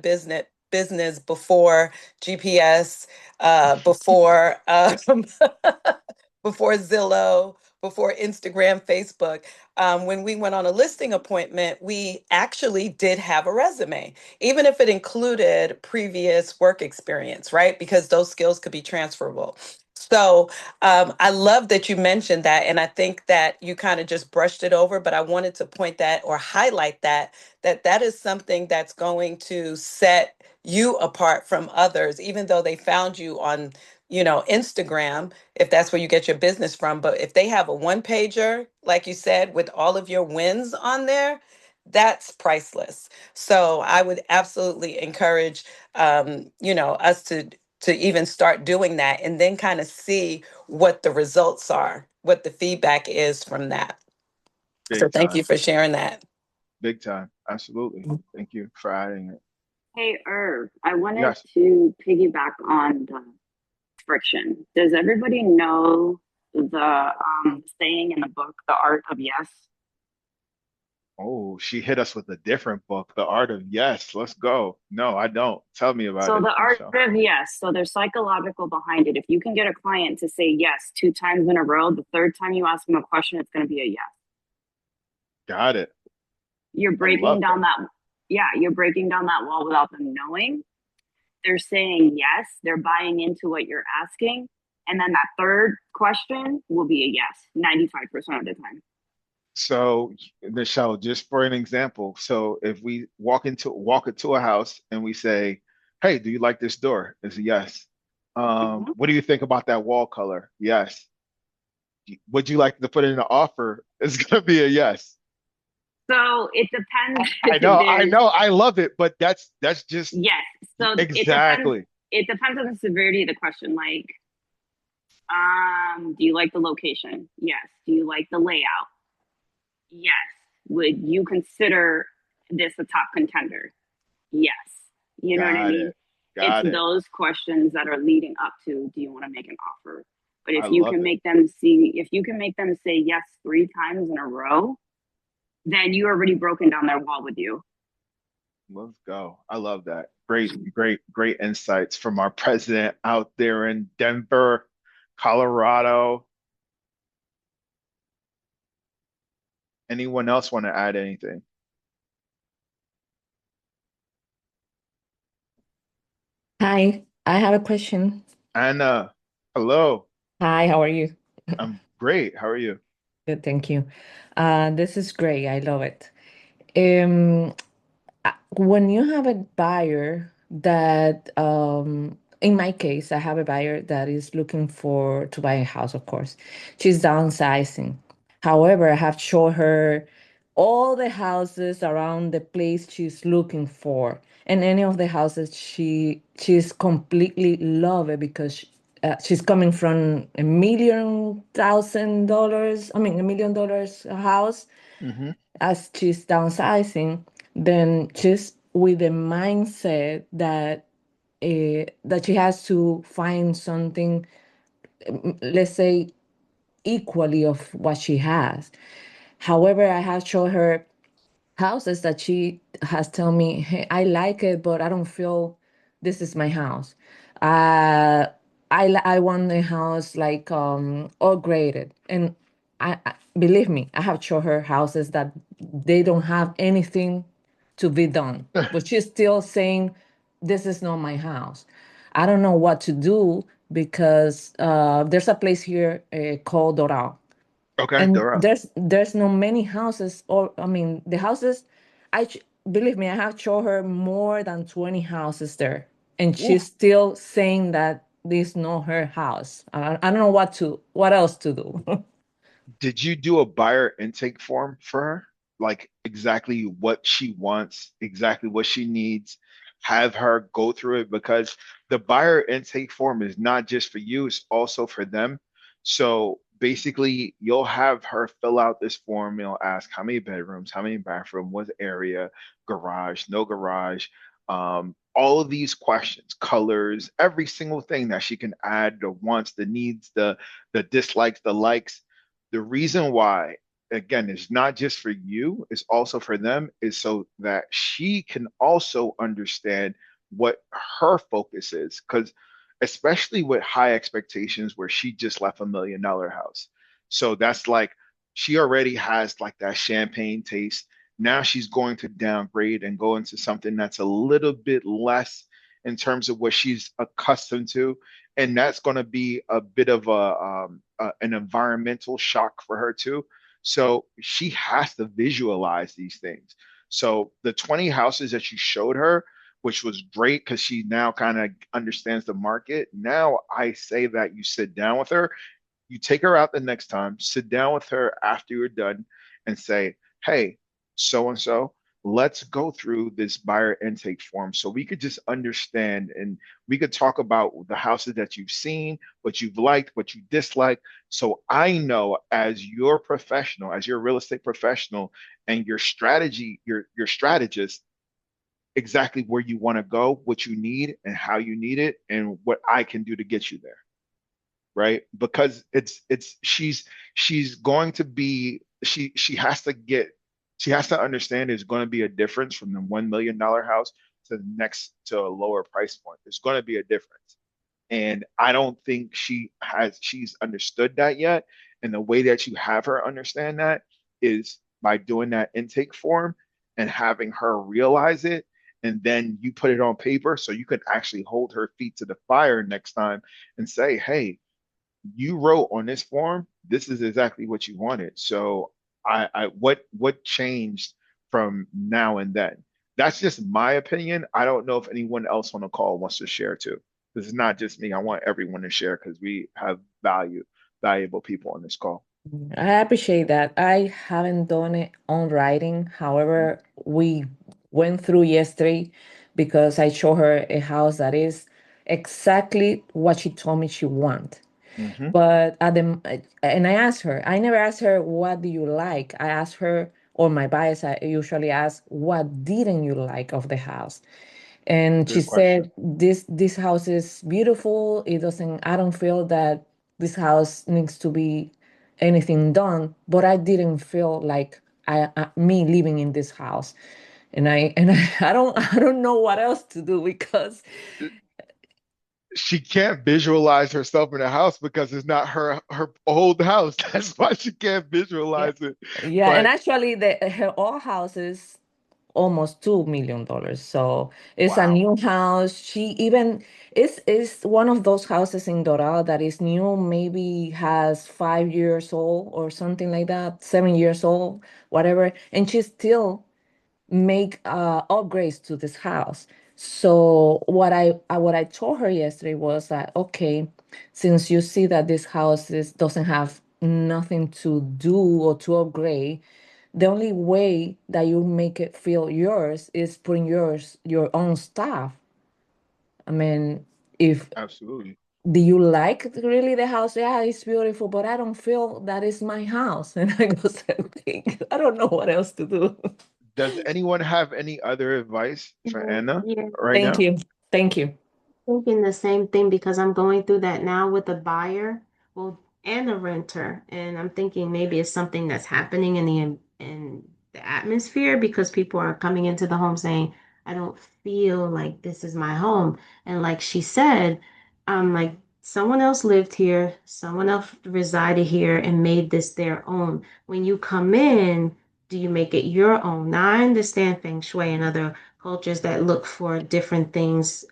business before GPS, before before Zillow, before Instagram, Facebook. When we went on a listing appointment, we actually did have a resume, even if it included previous work experience, right? Because those skills could be transferable. So I love that you mentioned that. And I think that you kind of just brushed it over, but I wanted to point that or highlight that is something that's going to set you apart from others, even though they found you on, Instagram, if that's where you get your business from. But if they have a one pager, like you said, with all of your wins on there, that's priceless. So I would absolutely encourage, us to even start doing that and then kind of see what the results are, what the feedback is from that. So Big thank you time. for sharing that. Big time. Absolutely. Thank you for adding it. Hey, Irv, I wanted Yes. to piggyback on the friction. Does everybody know the saying in the book, The Art of Yes? Oh, she hit us with a different book, The Art of Yes. Let's go. No, I don't. Tell me about So it, the art Michelle. of yes. So there's psychological behind it. If you can get a client to say yes 2 times in a row, the third time you ask them a question, it's going to be a yes. Got it. You're I breaking love down that. that, yeah, you're breaking down that wall without them knowing. They're saying yes, they're buying into what you're asking. And then that third question will be a yes, 95% of the time. So, Michelle, just for an example, so if we walk into a house and we say, "Hey, do you like this door?" It's a yes. Mhm. What do you think about that wall color? Yes. Would you like to put in an offer? It's gonna be a yes. So it depends. I There's know, I love it, but that's just yes. So it depends. exactly. It depends on the severity of the question. Like, do you like the location? Yes. Do you like the layout? Yes. Would you consider this a top contender? Yes. You know what I Got mean? it. It's Got it. those questions that are leading up to, do you want to make an offer? But I love it. if you can make them say yes 3 times in a row, then you already broken down their wall with you. Let's go. I love that. Great, great, great insights from our president out there in Denver, Colorado. Anyone else want to add anything? Hi, I have a question. Anna, hello. Hi, how are you? I'm great. How are you? Good, thank you. This is great. I love it. Um, when you have a buyer that, in my case, I have a buyer that is looking for to buy a house, of course. She's downsizing. However, I have shown her all the houses around the place she's looking for. And any of the houses she's completely love it because she's coming from $1,000,000. I mean, $1,000,000 a house Hmm. as she's downsizing, then just with the mindset that she has to find something, let's say, equally of what she has. However, I have shown her houses that she has told me, hey, I like it, but I don't feel this is my house. Uh, I want a house like all graded, and I believe me, I have shown her houses that they don't have anything to be done, but she's still saying, "This is not my house." I don't know what to do because there's a place here called Doral, Okay, and Dora. there's no many houses, or I mean the houses, believe me, I have shown her more than 20 houses there, and Ooh. she's still saying that this is not her house. I don't know what else to do. Did you do a buyer intake form for her? Like exactly what she wants, exactly what she needs. Have her go through it because the buyer intake form is not just for you, it's also for them. So basically, you'll have her fill out this form. You'll ask how many bedrooms, how many bathroom, what area, garage, no garage, all of these questions, colors, every single thing that she can add, the wants, the needs, the dislikes, the likes. The reason why, again, it's not just for you, it's also for them, is so that she can also understand what her focus is. Because especially with high expectations where she just left $1 million house. So that's like she already has like that champagne taste. Now she's going to downgrade and go into something that's a little bit less in terms of what she's accustomed to. And that's going to be a bit of an environmental shock for her too. So she has to visualize these things. So the 20 houses that you showed her, which was great because she now kind of understands the market. Now I say that you sit down with her, you take her out the next time, sit down with her after you're done and say, hey, so and so, let's go through this buyer intake form so we could just understand and we could talk about the houses that you've seen, what you've liked, what you dislike. So I know as your professional, as your real estate professional and your strategist, exactly where you want to go, what you need and how you need it, and what I can do to get you there. Right? Because she's going to be she has to understand there's going to be a difference from the $1 million house to the next to a lower price point. There's going to be a difference. And I don't think she's understood that yet. And the way that you have her understand that is by doing that intake form and having her realize it. And then you put it on paper so you could actually hold her feet to the fire next time and say, hey, you wrote on this form, this is exactly what you wanted. So what changed from now and then? That's just my opinion. I don't know if anyone else on the call wants to share too. This is not just me. I want everyone to share because we have valuable people on this call. I appreciate that. I haven't done it on writing. However, we went through yesterday because I showed her a house that is exactly what she told me she want. Mm-hmm. But and I asked her, I never asked her, what do you like? I asked her, or my bias, I usually ask, what didn't you like of the house? And she Good question. said, this house is beautiful. I don't feel that this house needs to be anything done, but I didn't feel like me living in this house. I don't know what else to do because She can't visualize herself in a house because it's not her old house. That's why she can't yeah, visualize it. yeah. And But actually, her old house is almost $2 million. So it's a wow, new house. She even is one of those houses in Doral that is new, maybe has 5 years old or something like that, 7 years old, whatever. And she still make upgrades to this house. So what I told her yesterday was that, okay, since you see that this house doesn't have nothing to do or to upgrade, the only way that you make it feel yours is putting your own stuff. I mean, if absolutely. do you like really the house? Yeah, it's beautiful, but I don't feel that is my house. And I go, okay, I don't know what else to do. Does anyone have any other advice for Anna Yeah, right Thank now? you. Thank you. thinking the same thing because I'm going through that now with the buyer, well, and the renter, and I'm thinking maybe it's something that's happening in the atmosphere because people are coming into the home saying, "I don't feel like this is my home," and like she said, like someone else lived here, someone else resided here and made this their own. When you come in, do you make it your own? Now I understand feng shui and other cultures that look for different things.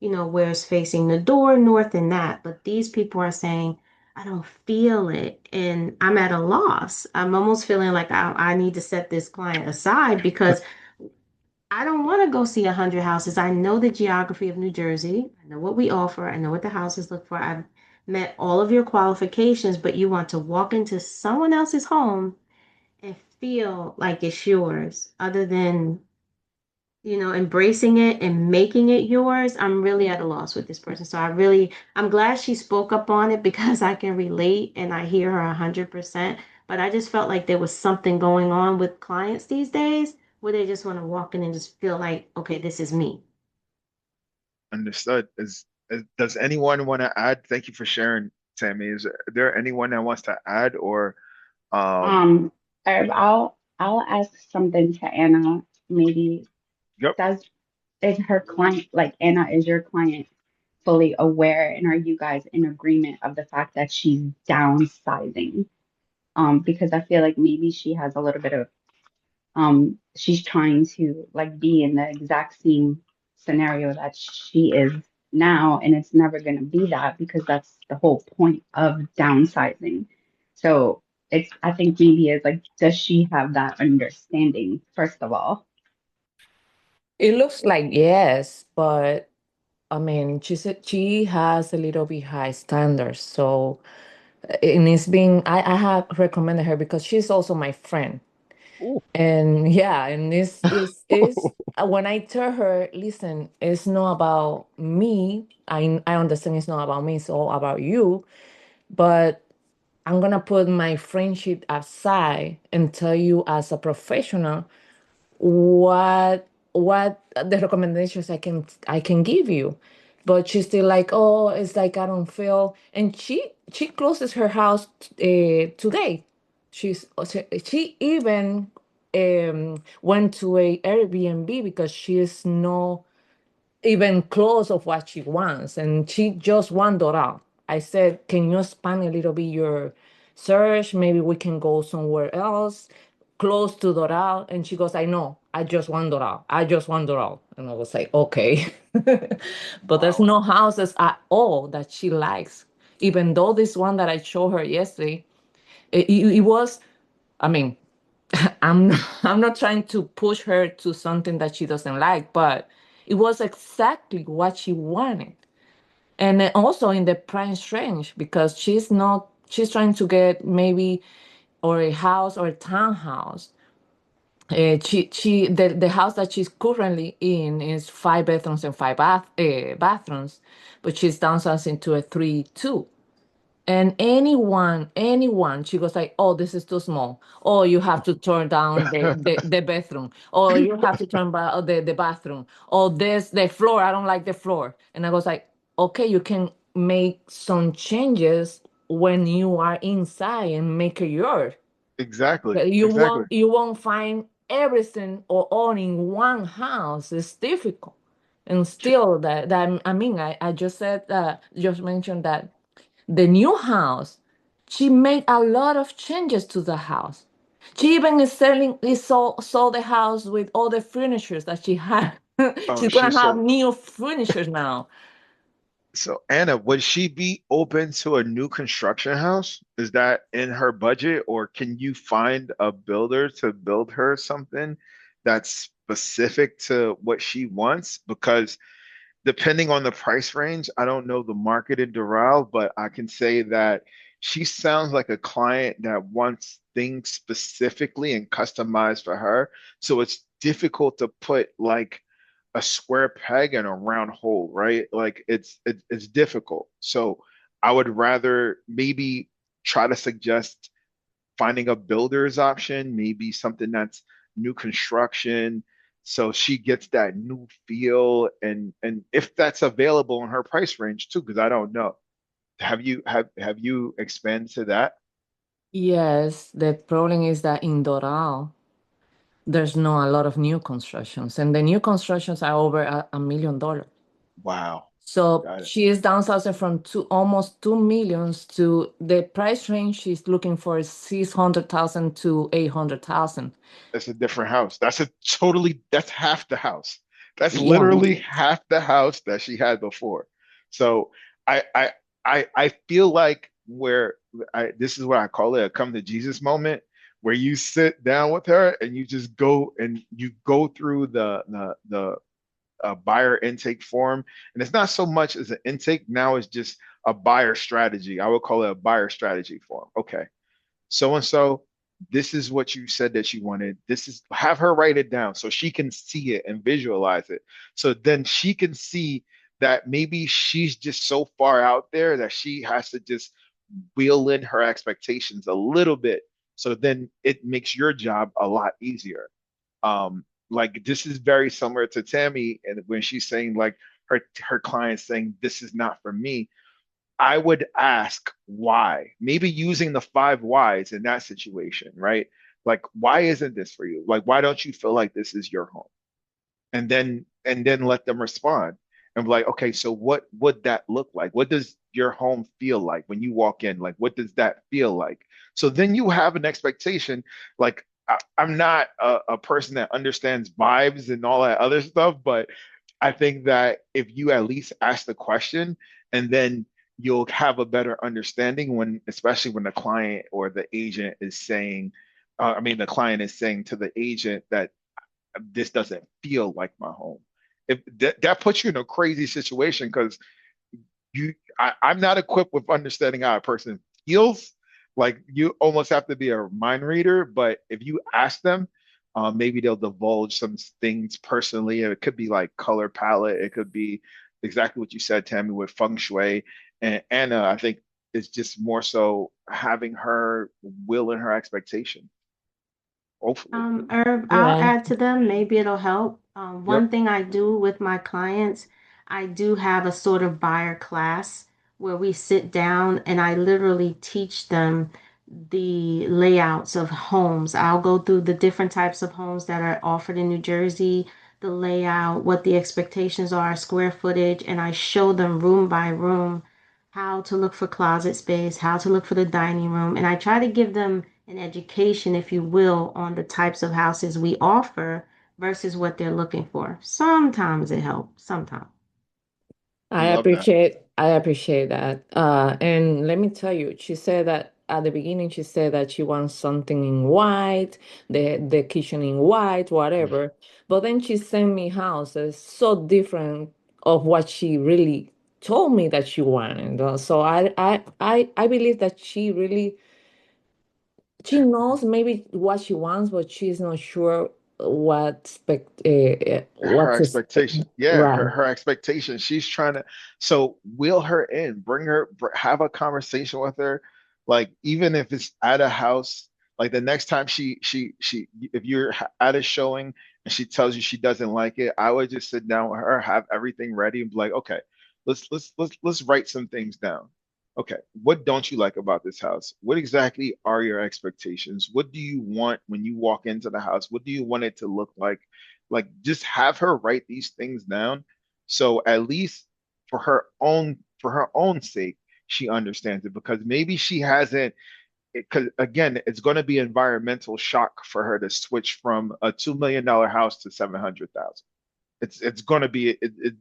Where it's facing the door, north and that. But these people are saying, I don't feel it. And I'm at a loss. I'm almost feeling like I need to set this client aside because I don't want to go see 100 houses. I know the geography of New Jersey. I know what we offer. I know what the houses look for. I've met all of your qualifications, but you want to walk into someone else's home and feel like it's yours, other than embracing it and making it yours. I'm really at a loss with this person. So I'm glad she spoke up on it because I can relate and I hear her 100%. But I just felt like there was something going on with clients these days where they just want to walk in and just feel like, okay, this is me. Understood. Does anyone want to add? Thank you for sharing, Tammy. Is there anyone that wants to add or um Um, I'll ask something to Anna. Maybe yep. does is her client like Anna is your client fully aware and are you guys in agreement of the fact that she's downsizing? Because I feel like maybe she has a little bit of she's trying to like be in the exact same scenario that she is now, and it's never going to be that because that's the whole point of downsizing. So it's, I think maybe it's like, does she have that understanding, first of all? It looks like yes, but I mean, she has a little bit high standards. So, and it's being, I have recommended her because she's also my friend. Ooh. And yeah, and this is when I tell her, listen, it's not about me. I understand it's not about me, it's all about you. But I'm gonna put my friendship aside and tell you as a professional what the recommendations I can give you. But she's still like, oh, it's like I don't feel, and she closes her house today. She even went to a Airbnb because she is no even close of what she wants, and she just want Doral. I said, can you expand a little bit your search? Maybe we can go somewhere else close to Doral. And she goes, I know, I just want Doral. I just want Doral. And I was like, okay. But there's Wow. no houses at all that she likes. Even though this one that I showed her yesterday, it was, I mean, I'm not trying to push her to something that she doesn't like, but it was exactly what she wanted. And then also in the price range, because she's trying to get maybe or a house or a townhouse. The house that she's currently in is 5 bedrooms and bathrooms, but she's downsizing to a 3-2. And anyone, she goes like, oh, this is too small. Oh, you have to turn down the bathroom. Or you have to turn back the bathroom. Or this, the floor, I don't like the floor. And I was like, okay, you can make some changes when you are inside and make it yours. Exactly. But you Exactly. won't find everything or all in one house. It's difficult. And still that I mean, I just said just mentioned that the new house, she made a lot of changes to the house. She even sold the house with all the furnitures that she had. Oh, She's gonna she's have so. new furnitures now. So Anna, would she be open to a new construction house? Is that in her budget, or can you find a builder to build her something that's specific to what she wants? Because depending on the price range, I don't know the market in Doral, but I can say that she sounds like a client that wants things specifically and customized for her. So it's difficult to put like a square peg in a round hole, right? Like it's difficult. So I would rather maybe try to suggest finding a builder's option, maybe something that's new construction, so she gets that new feel, and if that's available in her price range too, because I don't know. Have you expanded to that? Yes, the problem is that in Doral, there's not a lot of new constructions, and the new constructions are over $1 million. Wow, So got it. she is downsizing from almost 2 millions to the price range she's looking for is 600,000 to 800,000. That's a different house. That's half the house. That's Yeah. literally half the house that she had before. So I feel like this is what I call it, a come to Jesus moment, where you sit down with her and you just go and you go through the buyer intake form. And it's not so much as an intake now, it's just a buyer strategy. I would call it a buyer strategy form. Okay, so and so, this is what you said that you wanted. This is, have her write it down so she can see it and visualize it. So then she can see that maybe she's just so far out there that she has to just wheel in her expectations a little bit. So then it makes your job a lot easier. Like this is very similar to Tammy, and when she's saying like her clients saying this is not for me, I would ask why. Maybe using the five whys in that situation, right? Like, why isn't this for you? Like, why don't you feel like this is your home? And then let them respond. and be like, okay, so what would that look like? What does your home feel like when you walk in? Like, what does that feel like? So then you have an expectation. Like, I'm not a person that understands vibes and all that other stuff, but I think that if you at least ask the question, and then you'll have a better understanding when, especially when the client or the agent is saying, the client is saying to the agent that this doesn't feel like my home. If that puts you in a crazy situation, because I'm not equipped with understanding how a person feels. Like, you almost have to be a mind reader, but if you ask them, maybe they'll divulge some things personally. It could be like color palette. It could be exactly what you said, Tammy, with feng shui. And Anna, I think, is just more so having her will and her expectation. Hopefully. Irv, I'll Yeah. add to them. Maybe it'll help. Yep. One thing I do with my clients, I do have a sort of buyer class where we sit down and I literally teach them the layouts of homes. I'll go through the different types of homes that are offered in New Jersey, the layout, what the expectations are, square footage, and I show them room by room how to look for closet space, how to look for the dining room, and I try to give them an education, if you will, on the types of houses we offer versus what they're looking for. Sometimes it helps, sometimes. Love that. I appreciate that. And let me tell you, she said that at the beginning, she said that she wants something in white, the kitchen in white, whatever. But then she sent me houses so different of what she really told me that she wanted. So I believe that she knows maybe what she wants, but she's not sure Her what's expectation, yeah, right. her expectation. She's trying to, so wheel her in, bring her, have a conversation with her. Like, even if it's at a house, like the next time if you're at a showing and she tells you she doesn't like it, I would just sit down with her, have everything ready, and be like, okay, let's write some things down. Okay, what don't you like about this house? What exactly are your expectations? What do you want when you walk into the house? What do you want it to look like? Like, just have her write these things down, so at least for her own sake, she understands it, because maybe she hasn't, because again, it's going to be environmental shock for her to switch from a $2 million house to 700,000. It's going to be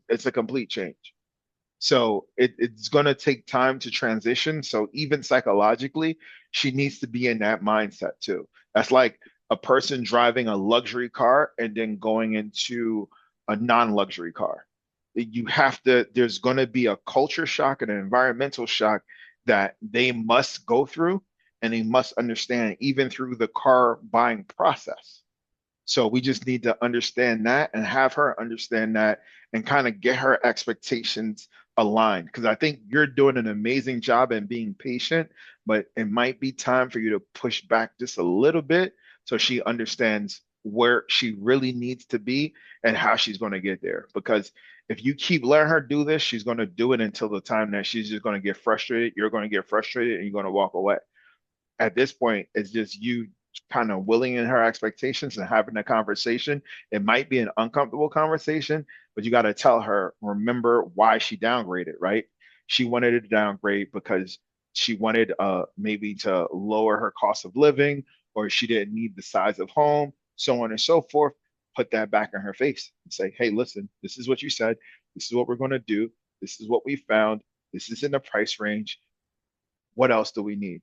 it's a complete change. So it's going to take time to transition. So even psychologically, she needs to be in that mindset too. That's like a person driving a luxury car and then going into a non-luxury car. You have to, there's going to be a culture shock and an environmental shock that they must go through, and they must understand even through the car buying process. So we just need to understand that and have her understand that, and kind of get her expectations aligned. Because I think you're doing an amazing job in being patient, but it might be time for you to push back just a little bit so she understands where she really needs to be and how she's going to get there. Because if you keep letting her do this, she's going to do it until the time that she's just going to get frustrated. You're going to get frustrated and you're going to walk away. At this point, it's just you kind of willing in her expectations and having a conversation. It might be an uncomfortable conversation, but you got to tell her, remember why she downgraded, right? She wanted to downgrade because she wanted maybe to lower her cost of living, or she didn't need the size of home, so on and so forth. Put that back in her face and say, hey, listen, this is what you said. This is what we're going to do. This is what we found. This is in the price range. What else do we need?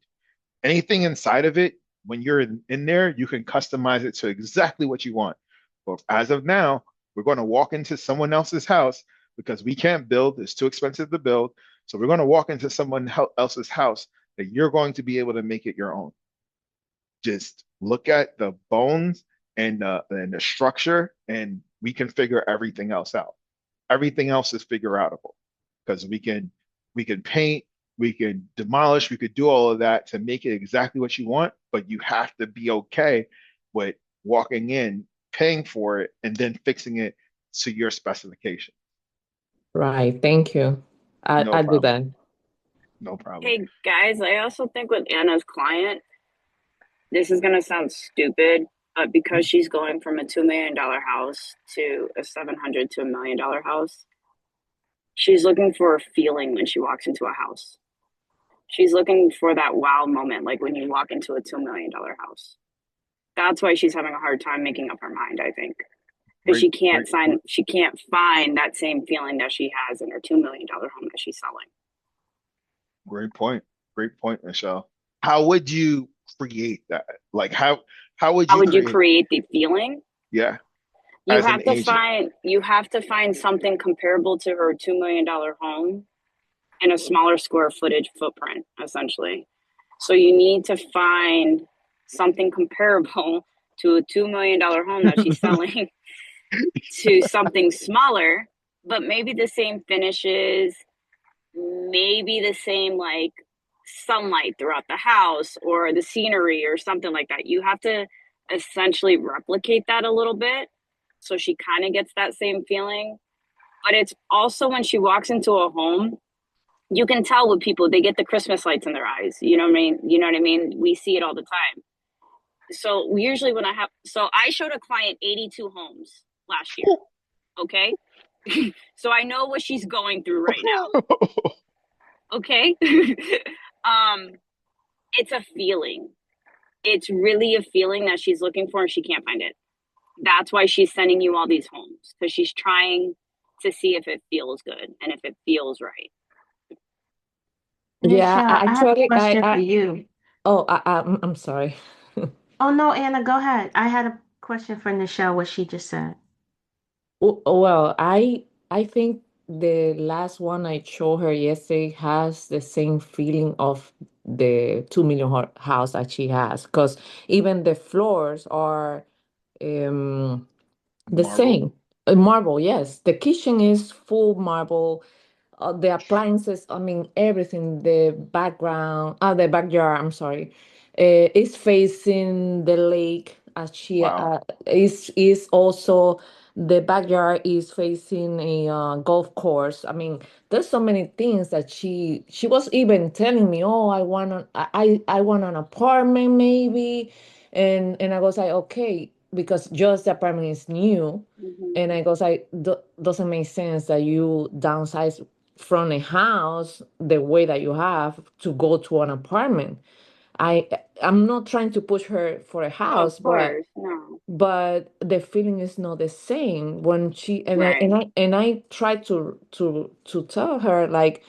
Anything inside of it, when you're in there, you can customize it to exactly what you want. But as of now, we're going to walk into someone else's house because we can't build, it's too expensive to build. So we're going to walk into someone else's house that you're going to be able to make it your own. Just look at the bones and the structure, and we can figure everything else out. Everything else is figure outable, because we can paint, we can demolish, we could do all of that to make it exactly what you want, but you have to be okay with walking in, paying for it, and then fixing it to your specification. Right. Thank you. No I do problem. that. No problem. Hey guys, I also think with Anna's client, this is gonna sound stupid, but because she's going from a $2 million house to a 700 to $1 million house, She's looking for a feeling when she walks into a house. She's looking for that wow moment, like when you walk into a $2 million house. That's why she's having a hard time making up her mind, I think. Because Great, great, she can't find that same feeling that she has in her $2 million home that she's selling. great point. Great point, Michelle. How would you create that? Like how would How you would you create? create the feeling? Yeah, You as an have to agent. find something comparable to her $2 million home in a smaller square footage footprint, essentially. So you need to find something comparable to a $2 million home that she's selling to something smaller, but maybe the same finishes, maybe the same like sunlight throughout the house or the scenery or something like that. You have to essentially replicate that a little bit so she kind of gets that same feeling. But it's also when she walks into a home, you can tell with people, they get the Christmas lights in their eyes. You know what I mean? You know what I mean? We see it all the time. So usually so I showed a client 82 homes last year. Okay. So I know what she's going through right now. Okay. It's a feeling. It's really a feeling that she's looking for and she can't find it. That's why she's sending you all these homes, because she's trying to see if it feels good and if it feels right. Yeah, Michelle, I have a actually, question for you. I'm sorry. Oh no, Anna, go ahead. I had a question for Nichelle, what she just said. Well, I think the last one I showed her yesterday has the same feeling of the 2 million house that she has, because even the floors are um the Marble. same. Marble, yes. The kitchen is full marble. The appliances, I mean, everything, the backyard, I'm sorry, is facing the lake. Wow. Is also the backyard is facing a golf course. I mean, there's so many things that she was even telling me, oh, I want an apartment maybe, and I was like, okay, because just the apartment is new. Mm-hmm. And I goes, doesn't make sense that you downsize from a house the way that you have to go to an apartment. I I'm not trying to push her for a Oh, of house, but course. No. the feeling is not the same when she Right. and I try to tell her, like,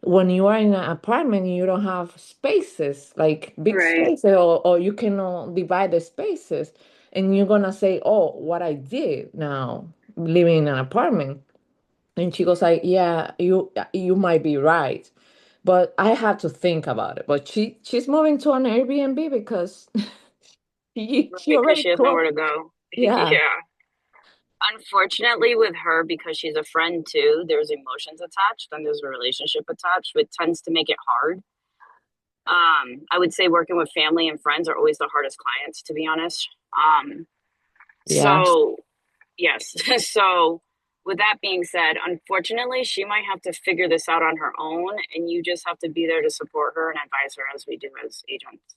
when you are in an apartment you don't have spaces, like big Right. spaces, or you cannot divide the spaces, and you're gonna say, oh, what I did now living in an apartment. And she goes like, yeah, you might be right, but I have to think about it. But she's moving to an Airbnb because Right, she because already she has nowhere closed. to go. Yeah. Yeah. Unfortunately, with her, because she's a friend too, there's emotions attached and there's a relationship attached, which tends to make it hard. I would say working with family and friends are always the hardest clients, to be honest. Yeah. So yes. So with that being said, unfortunately, she might have to figure this out on her own, and you just have to be there to support her and advise her as we do as agents.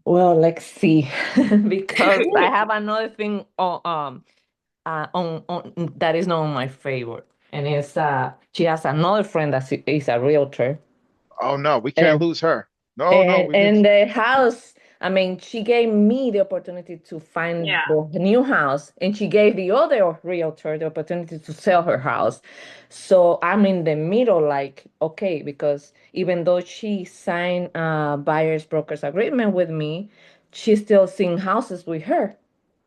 Well, let's see, because I have another thing on that is not on my favor, and it's she has another friend that is a realtor. Oh no, we can't And lose her. No, no, And we can. and the house, I mean, she gave me the opportunity to find Yeah. the new house, and she gave the other realtor the opportunity to sell her house. So I'm in the middle, like, okay, because even though she signed a buyer's broker's agreement with me, she's still seeing houses with her.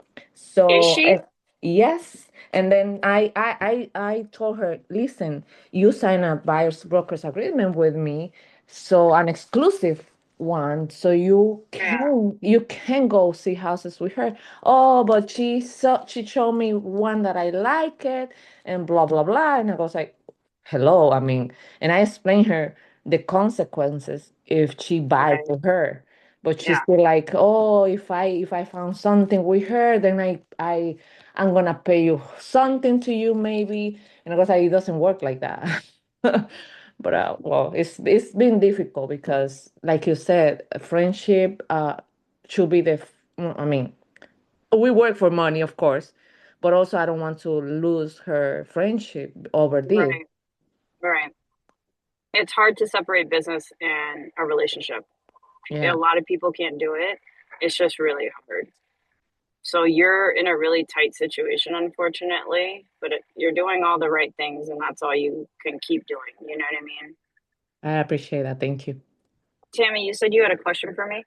Is So she? yes, and then I told her, listen, you sign a buyer's broker's agreement with me, so an exclusive one, so Yeah. you can go see houses with her. Oh, but she showed me one that I like it, and blah blah blah, and I was like, hello, I mean, and I explained her the consequences if she buys Right. for her. But she's Yeah. still like, oh, if I found something with her, then I'm gonna pay you something to you maybe. And I was like, it doesn't work like that. But well, it's been difficult because, like you said, a friendship should be I mean, we work for money, of course, but also I don't want to lose her friendship over this. Right. Right. It's hard to separate business and a relationship. Yeah. A lot of people can't do it. It's just really hard. So you're in a really tight situation, unfortunately, but you're doing all the right things, and that's all you can keep doing. You know what I mean? I appreciate that. Thank you. Tammy, you said you had a question for me?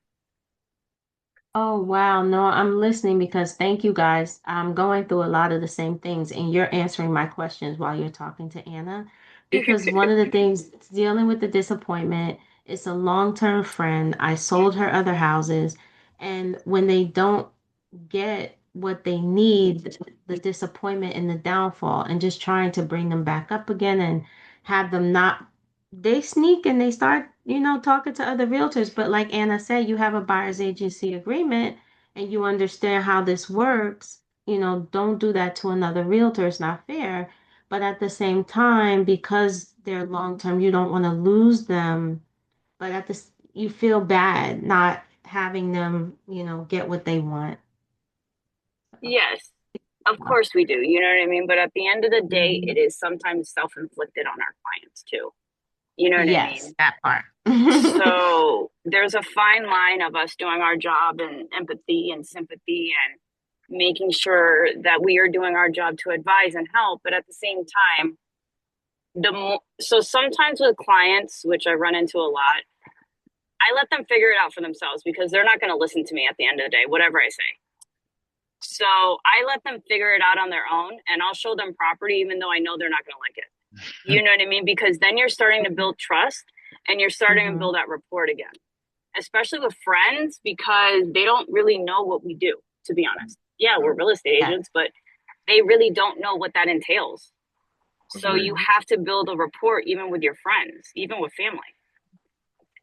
Oh, wow. No, I'm listening because thank you guys. I'm going through a lot of the same things, and you're answering my questions while you're talking to Anna. Because one of the things dealing with the disappointment, it's a long-term friend. I sold her other houses, and when they don't get what they need, the disappointment and the downfall, and just trying to bring them back up again and have them not, they sneak and they start, talking to other realtors. But like Anna said, you have a buyer's agency agreement and you understand how this works. Don't do that to another realtor. It's not fair. But at the same time, because they're long term, you don't want to lose them. But you feel bad not having them, get what they want. Yes, of course we do. You know what I mean? But at the end of the day, Mhm. it is sometimes self-inflicted on our clients too. You know what I Yes, mean? that part. So there's a fine line of us doing our job and empathy and sympathy and making sure that we are doing our job to advise and help. But at the same time, so sometimes with clients, which I run into a lot, I let them figure it out for themselves because they're not going to listen to me at the end of the day, whatever I say. So I let them figure it out on their own, and I'll show them property even though I know they're not going to like it. You know what I mean? Because then you're starting to build trust and you're starting to build that rapport again, especially with friends, because they don't really know what we do, to be honest. Yeah, we're real estate agents, but they really don't know what that entails. So you have to build a rapport even with your friends, even with family.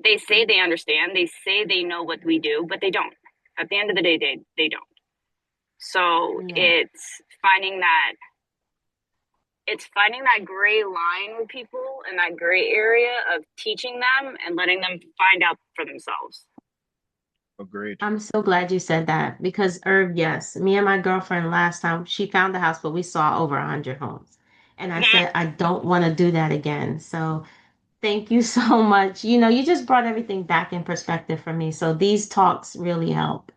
They say they understand, they say they know what we do, but they don't. At the end of the day, they don't. So it's finding that gray line with people and that gray area of teaching them and letting them find out for themselves. Agreed. I'm so glad you said that because Irv, yes, me and my girlfriend last time she found the house, but we saw over 100 homes. And I said, I don't want to do that again. So thank you so much. You just brought everything back in perspective for me. So these talks really help.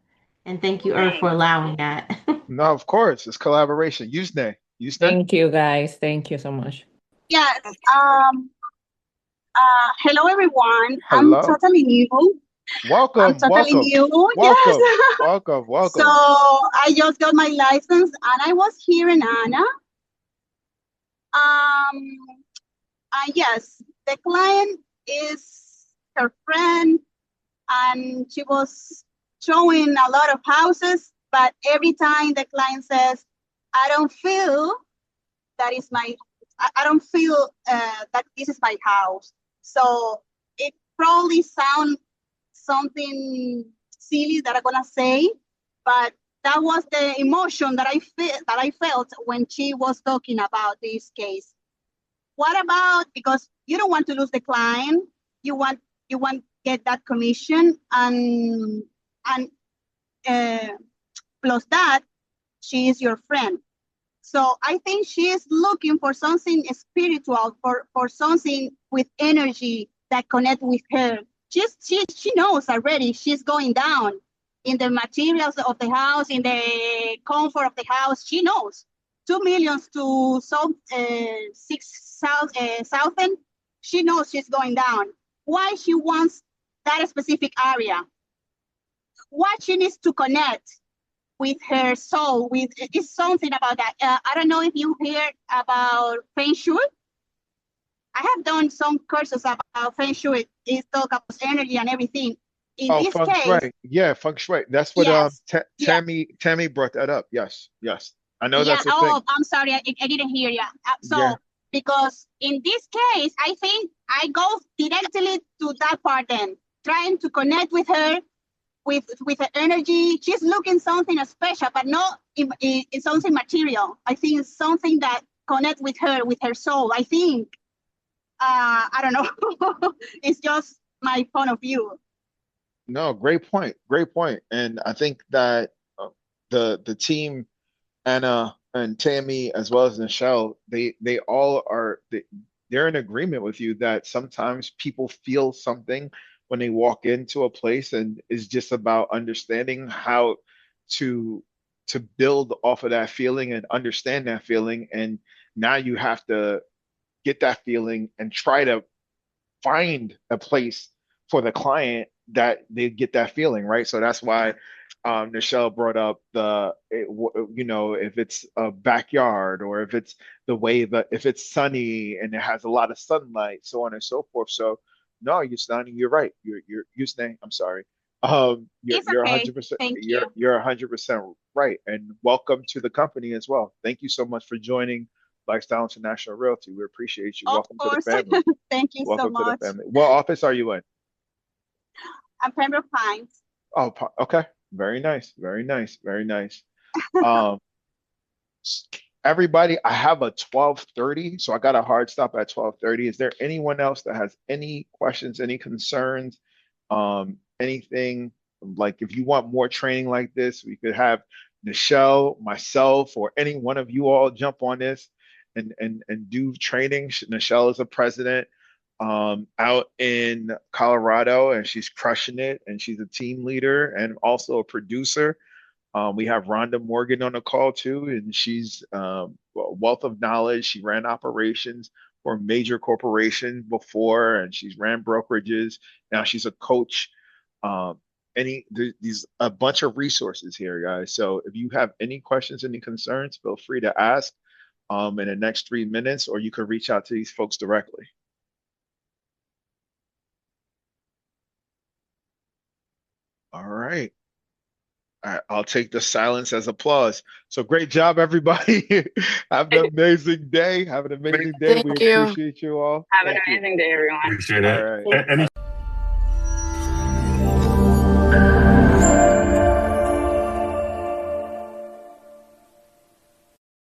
And thank you, Irv, for allowing that. No, of course. It's collaboration. Yusne. Thank you, guys. Thank you so much. Yes. Hello, everyone. I'm Hello. totally new. Welcome. Welcome. Welcome. Yes. Welcome. So I just got my license, and I was hearing Anna. Yes, the client is her friend, and she was showing a lot of houses, but every time the client says, I don't feel that is my, I don't feel that this is my house. So it probably sounds something silly that I'm gonna say, but that was the emotion that I felt when she was talking about this case. What about, because you don't want to lose the client, you want get that commission, and plus that she is your friend. So I think she is looking for something spiritual, for something with energy that connect with her. She knows already she's going down in the materials of the house, in the comfort of the house. She knows 2 million to 6,000. She knows she's going down. Why she wants that specific area? What she needs to connect with her soul, it's something about that. I don't know if you hear about Feng Shui. I have done some courses about Feng Shui. It talk about energy and everything. In this Feng case, Shui. Yeah, Feng Shui. That's what yes, Tammy brought that up. Yes. I know that's a thing. Oh, I'm sorry, I didn't hear you. Because in this case, I think I go directly to that part then, trying to connect with her, with her energy. She's looking something special, but not in something material. I think it's something that connects with her soul. I think, I don't know. It's just my point of view. No, great point. And I think that the team, Anna, and Tammy as well as Michelle, they all are they're in agreement with you that sometimes people feel something when they walk into a place, and it's just about understanding how to build off of that feeling and understand that feeling. And now you have to get that feeling and try to find a place for the client that they get that feeling, right? So that's why Michelle brought up if it's a backyard, or if it's the way that if it's sunny and it has a lot of sunlight, so on and so forth. So no, you're right. You're I'm sorry. It's You're okay. 100%. Thank you. You're 100% right. And welcome to the company as well. Thank you so much for joining Lifestyle International Realty. We appreciate you. Of Welcome to the course. family. Thank you so Welcome to the much. family. What office are you in? I'm Pembroke Pines. Oh, okay. Very nice. Very nice. Very nice. Um, everybody, I have a 12:30, so I got a hard stop at 12:30. Is there anyone else that has any questions, any concerns, anything like if you want more training like this, we could have Nichelle, myself, or any one of you all jump on this and do training. Nichelle is a president out in Colorado, and she's crushing it, and she's a team leader and also a producer. We have Rhonda Morgan on the call too, and she's a wealth of knowledge. She ran operations for a major corporation before, and she's ran brokerages. Now she's a coach. These a bunch of resources here, guys. So if you have any questions, any concerns, feel free to ask in the next 3 minutes, or you can reach out to these folks directly. All right. I'll take the silence as applause. So great job, everybody. Have an amazing day. Have an amazing day. We Thank you. appreciate you all. Have an Thank you. amazing day, everyone. Appreciate All it. right. Any